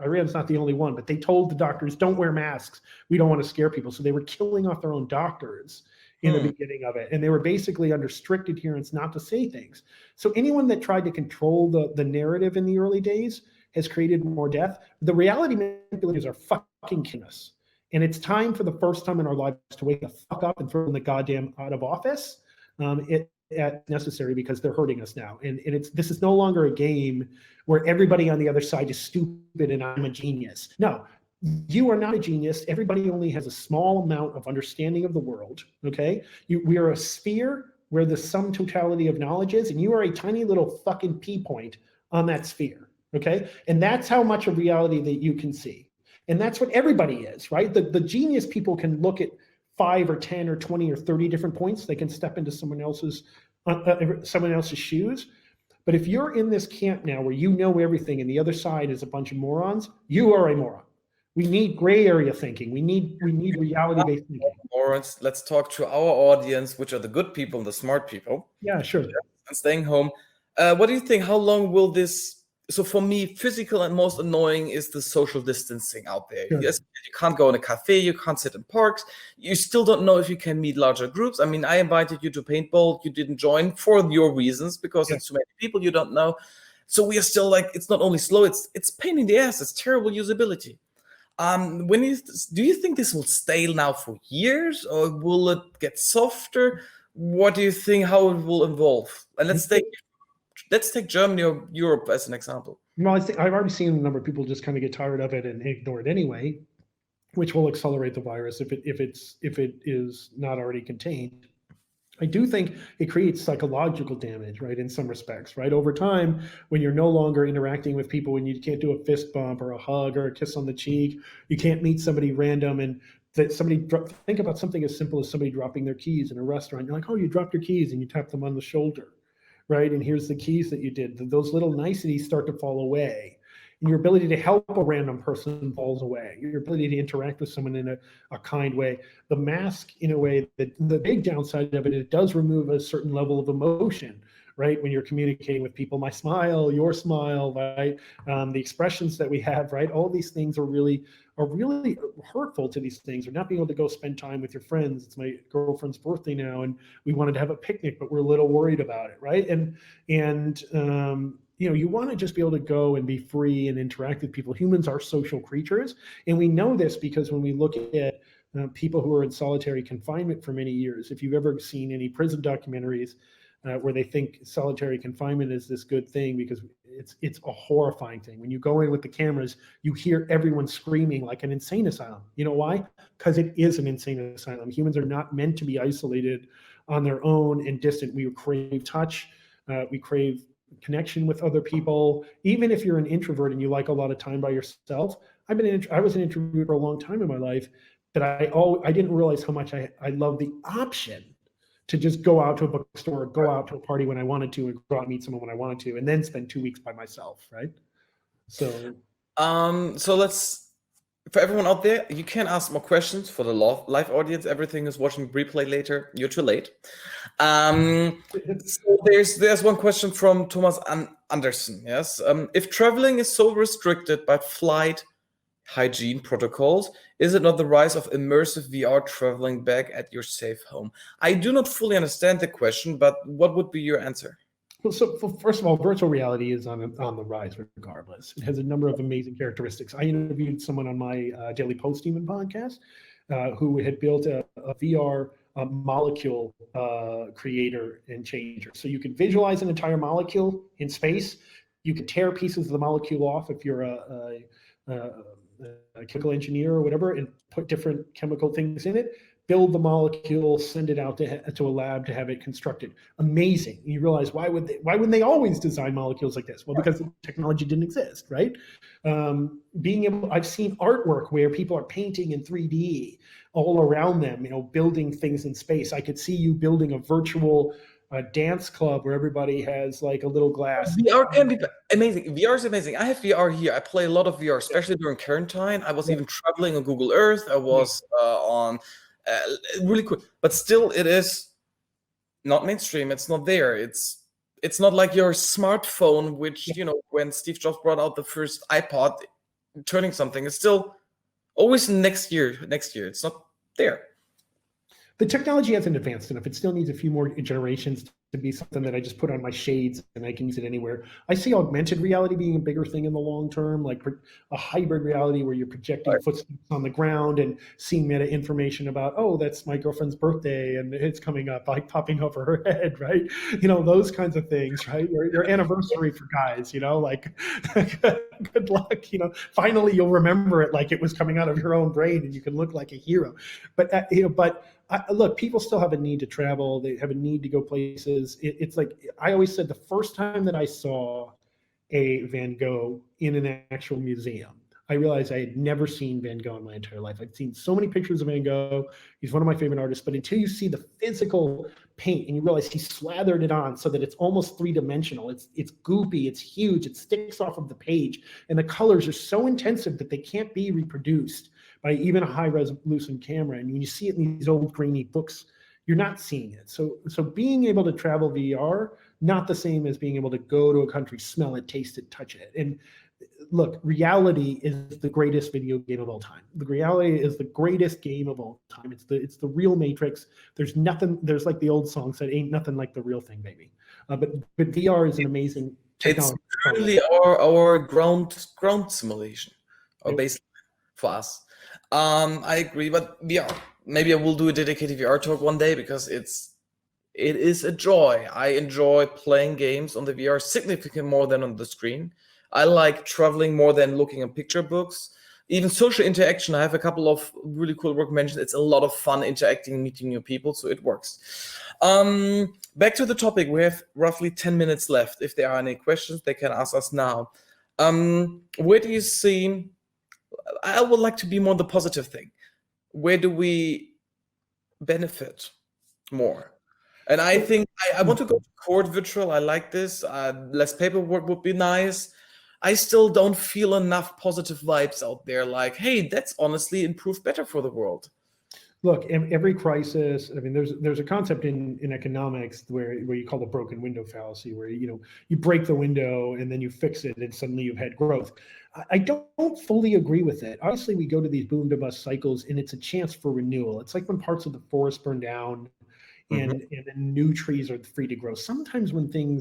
Iran's not the only one, but they told the doctors, don't wear masks. We don't want to scare people. So they were killing off their own doctors in the beginning of it. And they were basically under strict adherence not to say things. So anyone that tried to control the narrative in the early days has created more death. The reality manipulators are fucking killing us. And it's time for the first time in our lives to wake the fuck up and throw them the goddamn out of office. It's necessary because they're hurting us now. And this is no longer a game where everybody on the other side is stupid and I'm a genius. No, you are not a genius. Everybody only has a small amount of understanding of the world. Okay, we are a sphere where the sum totality of knowledge is, and you are a tiny little fucking pea point on that sphere. Okay, and that's how much of reality that you can see, and that's what everybody is, right? The genius people can look at 5 or 10 or 20 or 30 different points. They can step into someone else's shoes. But if you're in this camp now where you know everything and the other side is a bunch of morons, you are a moron. We need gray area thinking. We need reality-based thinking. Morons, let's talk to our audience, which are the good people and the smart people. Yeah, sure. And staying home. What do you think? How long will this? So for me, physical and most annoying is the social distancing out there. Sure. Yes, you can't go in a cafe, you can't sit in parks. You still don't know if you can meet larger groups. I mean, I invited you to paintball. You didn't join for your reasons because it's too many people you don't know. So we are still like, it's not only slow, it's pain in the ass. It's terrible usability. Do you think this will stay now for years, or will it get softer? What do you think? How it will evolve? And let's take Germany or Europe as an example. Well, I've already seen a number of people just kind of get tired of it and ignore it anyway, which will accelerate the virus if it is not already contained. I do think it creates psychological damage, right, in some respects, right? Over time, when you're no longer interacting with people, when you can't do a fist bump or a hug or a kiss on the cheek, you can't meet somebody random and think about something as simple as somebody dropping their keys in a restaurant. You're like, oh, you dropped your keys, and you tap them on the shoulder, right? And here's the keys that you did. Those little niceties start to fall away. And your ability to help a random person falls away. Your ability to interact with someone in a kind way. The mask, in a way, that the big downside of it, it does remove a certain level of emotion, right? When you're communicating with people, my smile, your smile, right? The expressions that we have, right? All these things are really hurtful to these things. Or not being able to go spend time with your friends. It's my girlfriend's birthday now, and we wanted to have a picnic, but we're a little worried about it, right? And you want to just be able to go and be free and interact with people. Humans are social creatures. And we know this because when we look at people who are in solitary confinement for many years, if you've ever seen any prison documentaries where they think solitary confinement is this good thing, because it's a horrifying thing. When you go in with the cameras, you hear everyone screaming like an insane asylum. You know why? Because it is an insane asylum. Humans are not meant to be isolated on their own and distant. We crave touch. We crave connection with other people. Even if you're an introvert and you like a lot of time by yourself, I was an introvert for a long time in my life, but I didn't realize how much I love the option to just go out to a bookstore, go out to a party when I wanted to, and go out and meet someone when I wanted to, and then spend 2 weeks by myself, right? So for everyone out there, you can ask more questions. For the live audience, everything is watching replay later. You're too late. So there's one question from Thomas Anderson. Yes, if traveling is so restricted by flight hygiene protocols, is it not the rise of immersive VR traveling back at your safe home? I do not fully understand the question, but what would be your answer? Well, so first of all, virtual reality is on the rise regardless. It has a number of amazing characteristics. I interviewed someone on my Daily Post Demon podcast who had built a VR molecule creator and changer. So you can visualize an entire molecule in space. You can tear pieces of the molecule off if you're a chemical engineer or whatever, and put different chemical things in it. build the molecule, send it out to a lab to have it constructed. Amazing. And you realize why wouldn't they always design molecules like this? Well, because the technology didn't exist, right? I've seen artwork where people are painting in 3D all around them, building things in space. I could see you building a virtual dance club where everybody has like a little glass. VR can be amazing. VR is amazing. I have VR here. I play a lot of VR, especially during quarantine. I was even traveling on Google Earth. I was on really cool, but still, it is not mainstream. It's not there. It's not like your smartphone, which when Steve Jobs brought out the first iPod, turning something. It's still always next year. It's not there. The technology hasn't advanced enough. It still needs a few more generations to be something that I just put on my shades and I can use it anywhere. I see augmented reality being a bigger thing in the long term, like a hybrid reality where you're projecting footsteps on the ground and seeing meta information about, oh, that's my girlfriend's birthday and it's coming up, like popping over her head, right? Those kinds of things, right? Your anniversary for guys, like good luck. Finally you'll remember it like it was coming out of your own brain and you can look like a hero. But look, people still have a need to travel. They have a need to go places. It's like I always said, the first time that I saw a Van Gogh in an actual museum, I realized I had never seen Van Gogh in my entire life. I'd seen so many pictures of Van Gogh. He's one of my favorite artists. But until you see the physical paint and you realize he slathered it on so that it's almost three-dimensional. It's goopy. It's huge. It sticks off of the page. And the colors are so intensive that they can't be reproduced by even a high-resolution camera. And when you see it in these old grainy books, you're not seeing it. So being able to travel VR, not the same as being able to go to a country, smell it, taste it, touch it. And look, reality is the greatest video game of all time. The reality is the greatest game of all time. It's the real Matrix. There's there's like the old song said, ain't nothing like the real thing, baby. But VR is an amazing technology. It's currently our ground simulation, or basically for us. I agree, but VR. Maybe I will do a dedicated VR talk one day because it is a joy. I enjoy playing games on the VR significantly more than on the screen. I like traveling more than looking at picture books. Even social interaction. I have a couple of really cool work mentioned. It's a lot of fun interacting, meeting new people, so it works. Back to the topic. We have roughly 10 minutes left. If there are any questions, they can ask us now. Where do you see? I would like to be more the positive thing. Where do we benefit more? And I think I want to go to court virtual. I like this. Less paperwork would be nice. I still don't feel enough positive vibes out there. Like, hey, that's honestly improved better for the world. Look, every crisis. I mean, there's a concept in economics where you call the broken window fallacy, where you break the window and then you fix it, and suddenly you've had growth. I don't fully agree with it. Obviously, we go to these boom to bust cycles, and it's a chance for renewal. It's like when parts of the forest burn down, and then new trees are free to grow. Sometimes when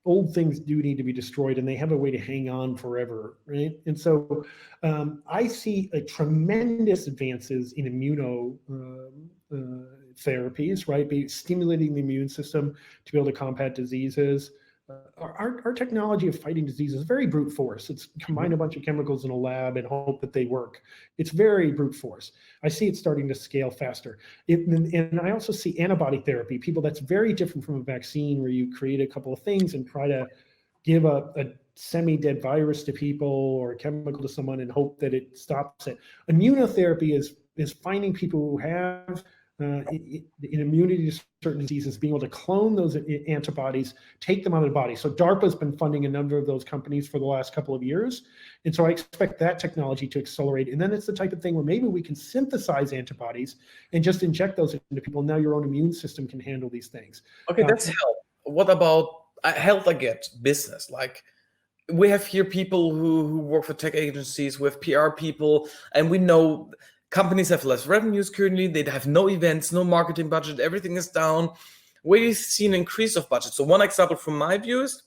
old things do need to be destroyed, and they have a way to hang on forever, right? And so I see a tremendous advances in therapies, right? Stimulating the immune system to be able to combat diseases. Our technology of fighting disease is very brute force. It's combine a bunch of chemicals in a lab and hope that they work. It's very brute force. I see it starting to scale faster. And I also see antibody therapy, people that's very different from a vaccine where you create a couple of things and try to give a semi-dead virus to people or a chemical to someone and hope that it stops it. Immunotherapy is finding people who have in immunity to certain diseases, being able to clone those antibodies, take them out of the body. So DARPA's been funding a number of those companies for the last couple of years. And so I expect that technology to accelerate. And then it's the type of thing where maybe we can synthesize antibodies and just inject those into people. Now your own immune system can handle these things. Okay, that's health. What about health? I get business. Like we have here people who work for tech agencies with PR people, and we know companies have less revenues currently. They have no events, no marketing budget. Everything is down. We've seen an increase of budget. So one example from my view is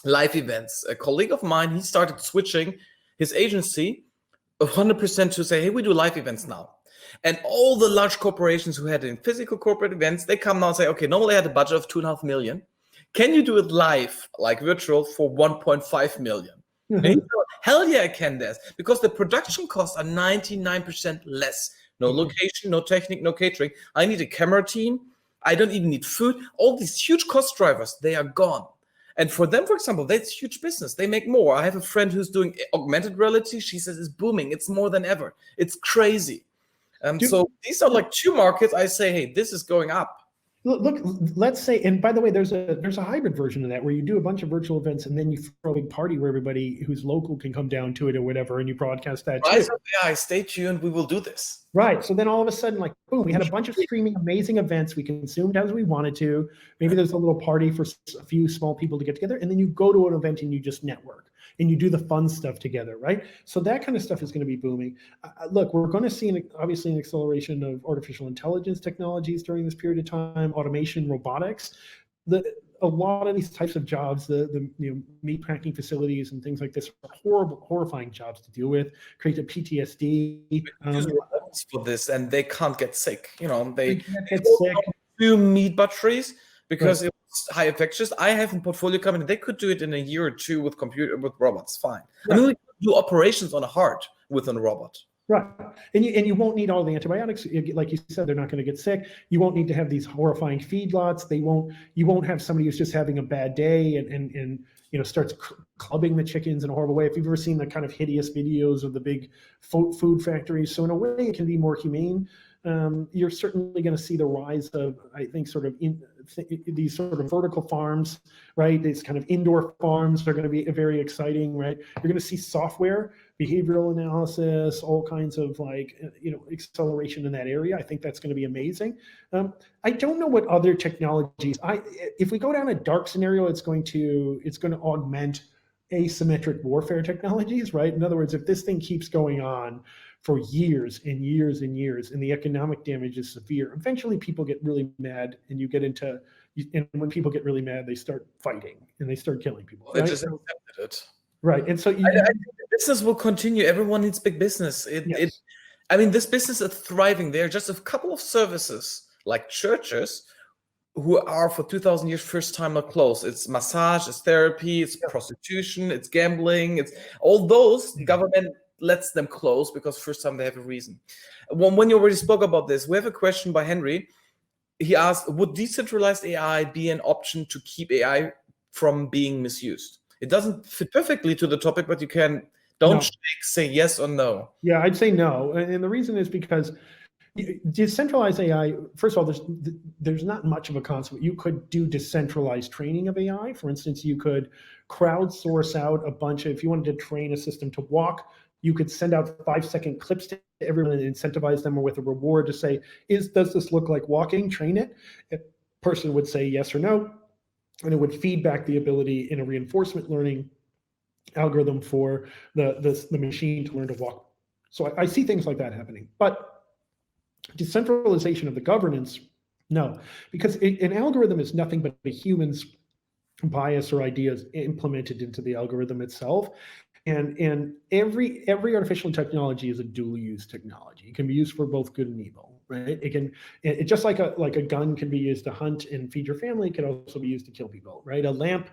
live events. A colleague of mine, he started switching his agency 100% to say, hey, we do live events now. And all the large corporations who had in physical corporate events, they come now and say, okay, normally I had a budget of 2.5 million. Can you do it live, like virtual, for 1.5 million? And he thought, hell yeah, I can this, because the production costs are 99% less No location, no technique, no catering. I need a camera team. I don't even need food. All these huge cost drivers, they are gone. And for them, for example, that's huge business. They make more. I have a friend who's doing augmented reality. She says it's booming. It's more than ever. It's crazy. So these are like two markets. I say, hey, this is going up. Look, let's say, and by the way, there's a hybrid version of that where you do a bunch of virtual events and then you throw a big party where everybody who's local can come down to it or whatever, and you broadcast that too. Yeah, stay tuned. We will do this. Right. So then all of a sudden, like, boom, we had a bunch of streaming amazing events. We consumed as we wanted to. Maybe there's a little party for a few small people to get together, and then you go to an event and you just network and you do the fun stuff together, right? So that kind of stuff is going to be booming. Look, we're going to see obviously an acceleration of artificial intelligence technologies during this period of time, automation, robotics. A lot of these types of jobs, the meat packing facilities and things like this, are horrifying jobs to deal with. Create a PTSD. For this, and they can't get sick. They can't get sick. Do meat butcheries because it was high infectious. I have a portfolio company. They could do it in a year or two with robots. Fine. I mean, we could do operations on a heart with a robot. Right, and you won't need all the antibiotics. Like you said, they're not going to get sick. You won't need to have these horrifying feedlots. You won't have somebody who's just having a bad day and starts clubbing the chickens in a horrible way. If you've ever seen the kind of hideous videos of the big food factories, so in a way it can be more humane. You're certainly going to see the rise of, I think, sort of these sort of vertical farms, right? These kind of indoor farms are going to be very exciting, right? You're going to see software, behavioral analysis, all kinds of acceleration in that area. I think that's going to be amazing. I don't know what other technologies. If we go down a dark scenario, it's going to augment asymmetric warfare technologies, right? In other words, if this thing keeps going on for years and years and years, and the economic damage is severe, eventually people get really mad, and and when people get really mad, they start fighting and they start killing people. They just accepted it. Right, and so I think the business will continue. Everyone needs big business. This business is thriving. There are just a couple of services like churches who are for 2,000 years first time not closed. It's massage, it's therapy, it's prostitution, it's gambling, it's all those. The government lets them close because first time they have a reason. When you already spoke about this, we have a question by Henry. He asked, would decentralized AI be an option to keep AI from being misused? It doesn't fit perfectly to the topic, but you can say yes or no. Yeah, I'd say no. And the reason is because decentralized AI, first of all, there's not much of a concept. You could do decentralized training of AI. For instance, you could crowdsource out a bunch of, if you wanted to train a system to walk, you could send out 5-second clips to everyone and incentivize them with a reward to say, does this look like walking? Train it. A person would say yes or no, and it would feed back the ability in a reinforcement learning algorithm for the machine to learn to walk. So I see things like that happening. But decentralization of the governance, no, because an algorithm is nothing but a human's bias or ideas implemented into the algorithm itself. And every artificial technology is a dual use technology. It can be used for both good and evil, right? It just like a gun can be used to hunt and feed your family, it can also be used to kill people, right? A lamp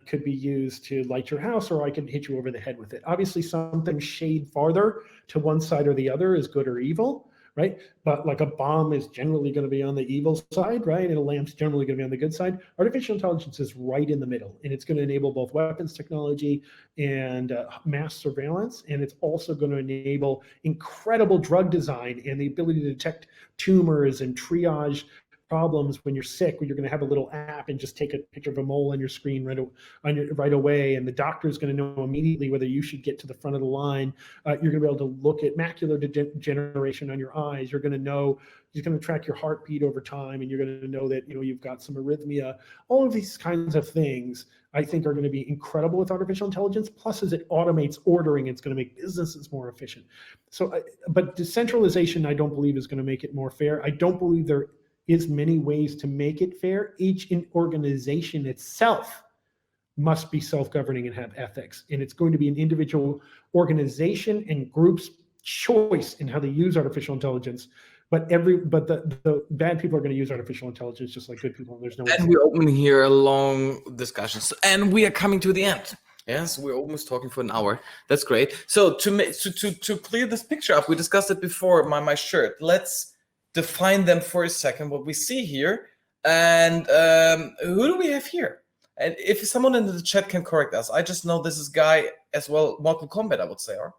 could be used to light your house, or I could hit you over the head with it. Obviously, something shade farther to one side or the other is good or evil, right? But like a bomb is generally going to be on the evil side, right? And a lamp's generally going to be on the good side. Artificial intelligence is right in the middle, and it's going to enable both weapons technology and mass surveillance. And it's also going to enable incredible drug design and the ability to detect tumors and triage problems when you're sick, where you're going to have a little app and just take a picture of a mole on your screen right away, and the doctor is going to know immediately whether you should get to the front of the line. You're going to be able to look at macular degeneration on your eyes. You're going to know, he's going to track your heartbeat over time, and you're going to know that you've got some arrhythmia. All of these kinds of things I think are going to be incredible with artificial intelligence. Plus, as it automates ordering, it's going to make businesses more efficient. So, but decentralization, I don't believe, is going to make it more fair. I don't believe there is many ways to make it fair. Each organization itself must be self-governing and have ethics. And it's going to be an individual organization and group's choice in how they use artificial intelligence. But the bad people are going to use artificial intelligence just like good people. And there's no. And we're opening here a long discussion. And we are coming to the end. Yes, we're almost talking for an hour. That's great. So to clear this picture up, we discussed it before. My shirt. Let's define them for a second. What we see here, and who do we have here? And if someone in the chat can correct us, I just know this is guy as well. Mortal Kombat, I would say, or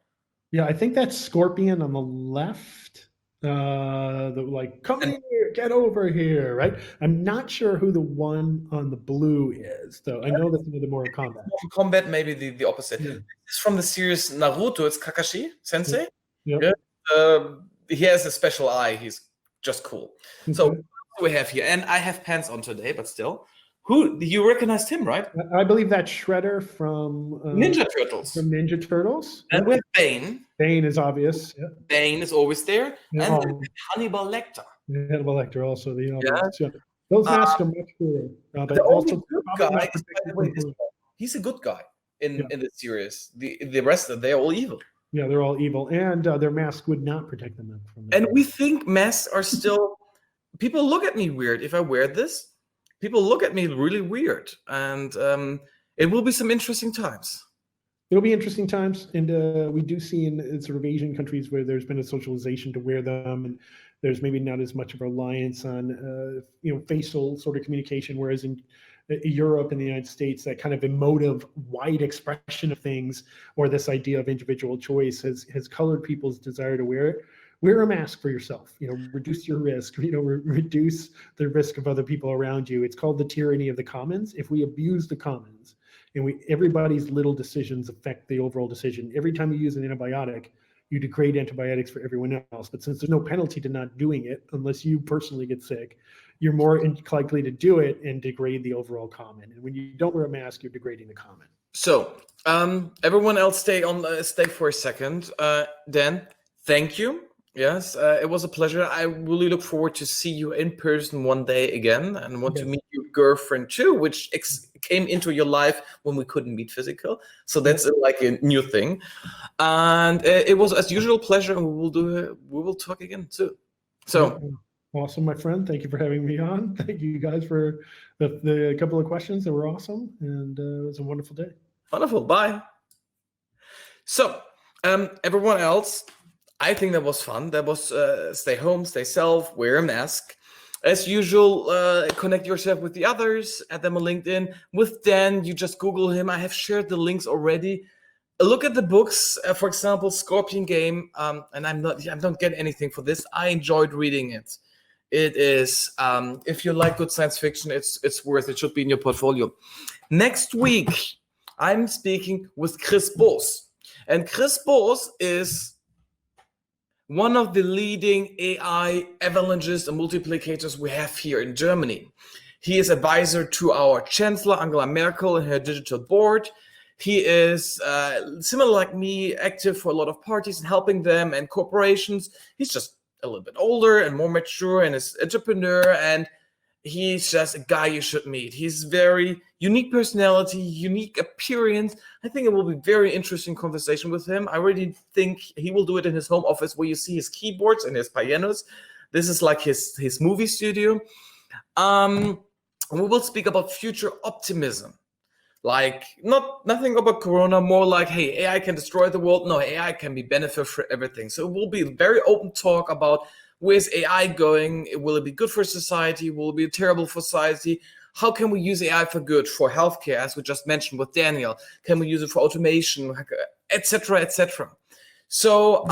Yeah, I think that's Scorpion on the left. Come here, get over here, right? I'm not sure who the one on the blue is, though. I know that's the Mortal Kombat. Mortal Kombat, maybe the opposite. Yeah. It's from the series Naruto. It's Kakashi Sensei. Yep. Yeah. He has a special eye. He's just cool. Okay. So what do we have here? And I have pants on today, but still. Who you recognized him, right? I believe that's Shredder from Ninja Turtles. From Ninja Turtles. And with Bane. Bane is obvious. Yeah. Bane is always there. Yeah. And Hannibal Lecter. Hannibal Lecter also. The obvious. Yeah. Those masks are much cooler. But the also only good guy is, by the way, he's a good guy in the series. The rest of they're all evil. Yeah, they're all evil, and their mask would not protect them from that. And we think masks are still. People look at me weird if I wear this. People look at me really weird, and it will be some interesting times. It'll be interesting times, and we do see in sort of Asian countries where there's been a socialization to wear them, and there's maybe not as much of a reliance on facial sort of communication, whereas in Europe and the United States, that kind of emotive, wide expression of things, or this idea of individual choice, has colored people's desire to wear it. Wear a mask for yourself. Reduce your risk. Reduce the risk of other people around you. It's called the tyranny of the commons. If we abuse the commons, and everybody's little decisions affect the overall decision. Every time you use an antibiotic, you degrade antibiotics for everyone else. But since there's no penalty to not doing it, unless you personally get sick, you're more likely to do it and degrade the overall common. And when you don't wear a mask, you're degrading the common. So everyone else stay for a second. Dan, thank you. Yes, it was a pleasure. I really look forward to see you in person one day again, and want to meet your girlfriend too, which came into your life when we couldn't meet physical. So that's like a new thing. And it was as usual pleasure, and we will talk again too. So awesome, my friend. Thank you for having me on. Thank you guys for the couple of questions that were awesome, and it was a wonderful day. Wonderful. Bye. So everyone else, I think that was fun. That was stay home, stay safe, wear a mask. As usual, connect yourself with the others, add them on LinkedIn. With Dan, you just Google him. I have shared the links already. Look at the books, for example, Scorpion Game. And I don't get anything for this. I enjoyed reading it. It is, if you like good science fiction, it's worth it. Should be in your portfolio. Next week, I'm speaking with Chris Bose. And Chris Bose is one of the leading AI avalanchists and multiplicators we have here in Germany. He is advisor to our Chancellor, Angela Merkel, and her digital board. He is, similar like me, active for a lot of parties and helping them and corporations. He's just a little bit older and more mature and is an entrepreneur, and he's just a guy you should meet. He's very unique personality, unique appearance. I think it will be a very interesting conversation with him. I really think he will do it in his home office where you see his keyboards and his pianos. This is like his movie studio. And we will speak about future optimism. Like nothing about Corona, more like, hey, AI can destroy the world. No, AI can be benefit for everything. So it will be a very open talk about where's AI going? Will it be good for society? Will it be terrible for society? How can we use AI for good, for healthcare, as we just mentioned with Daniel? Can we use it for automation, etc., etc.? So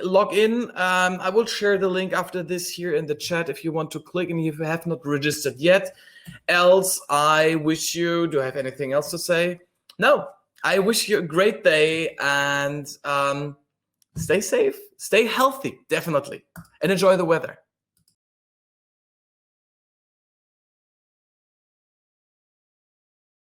log in. I will share the link after this here in the chat if you want to click and if you have not registered yet. Else, I wish you, do I have anything else to say? No, I wish you a great day, and stay safe, stay healthy, definitely, and enjoy the weather.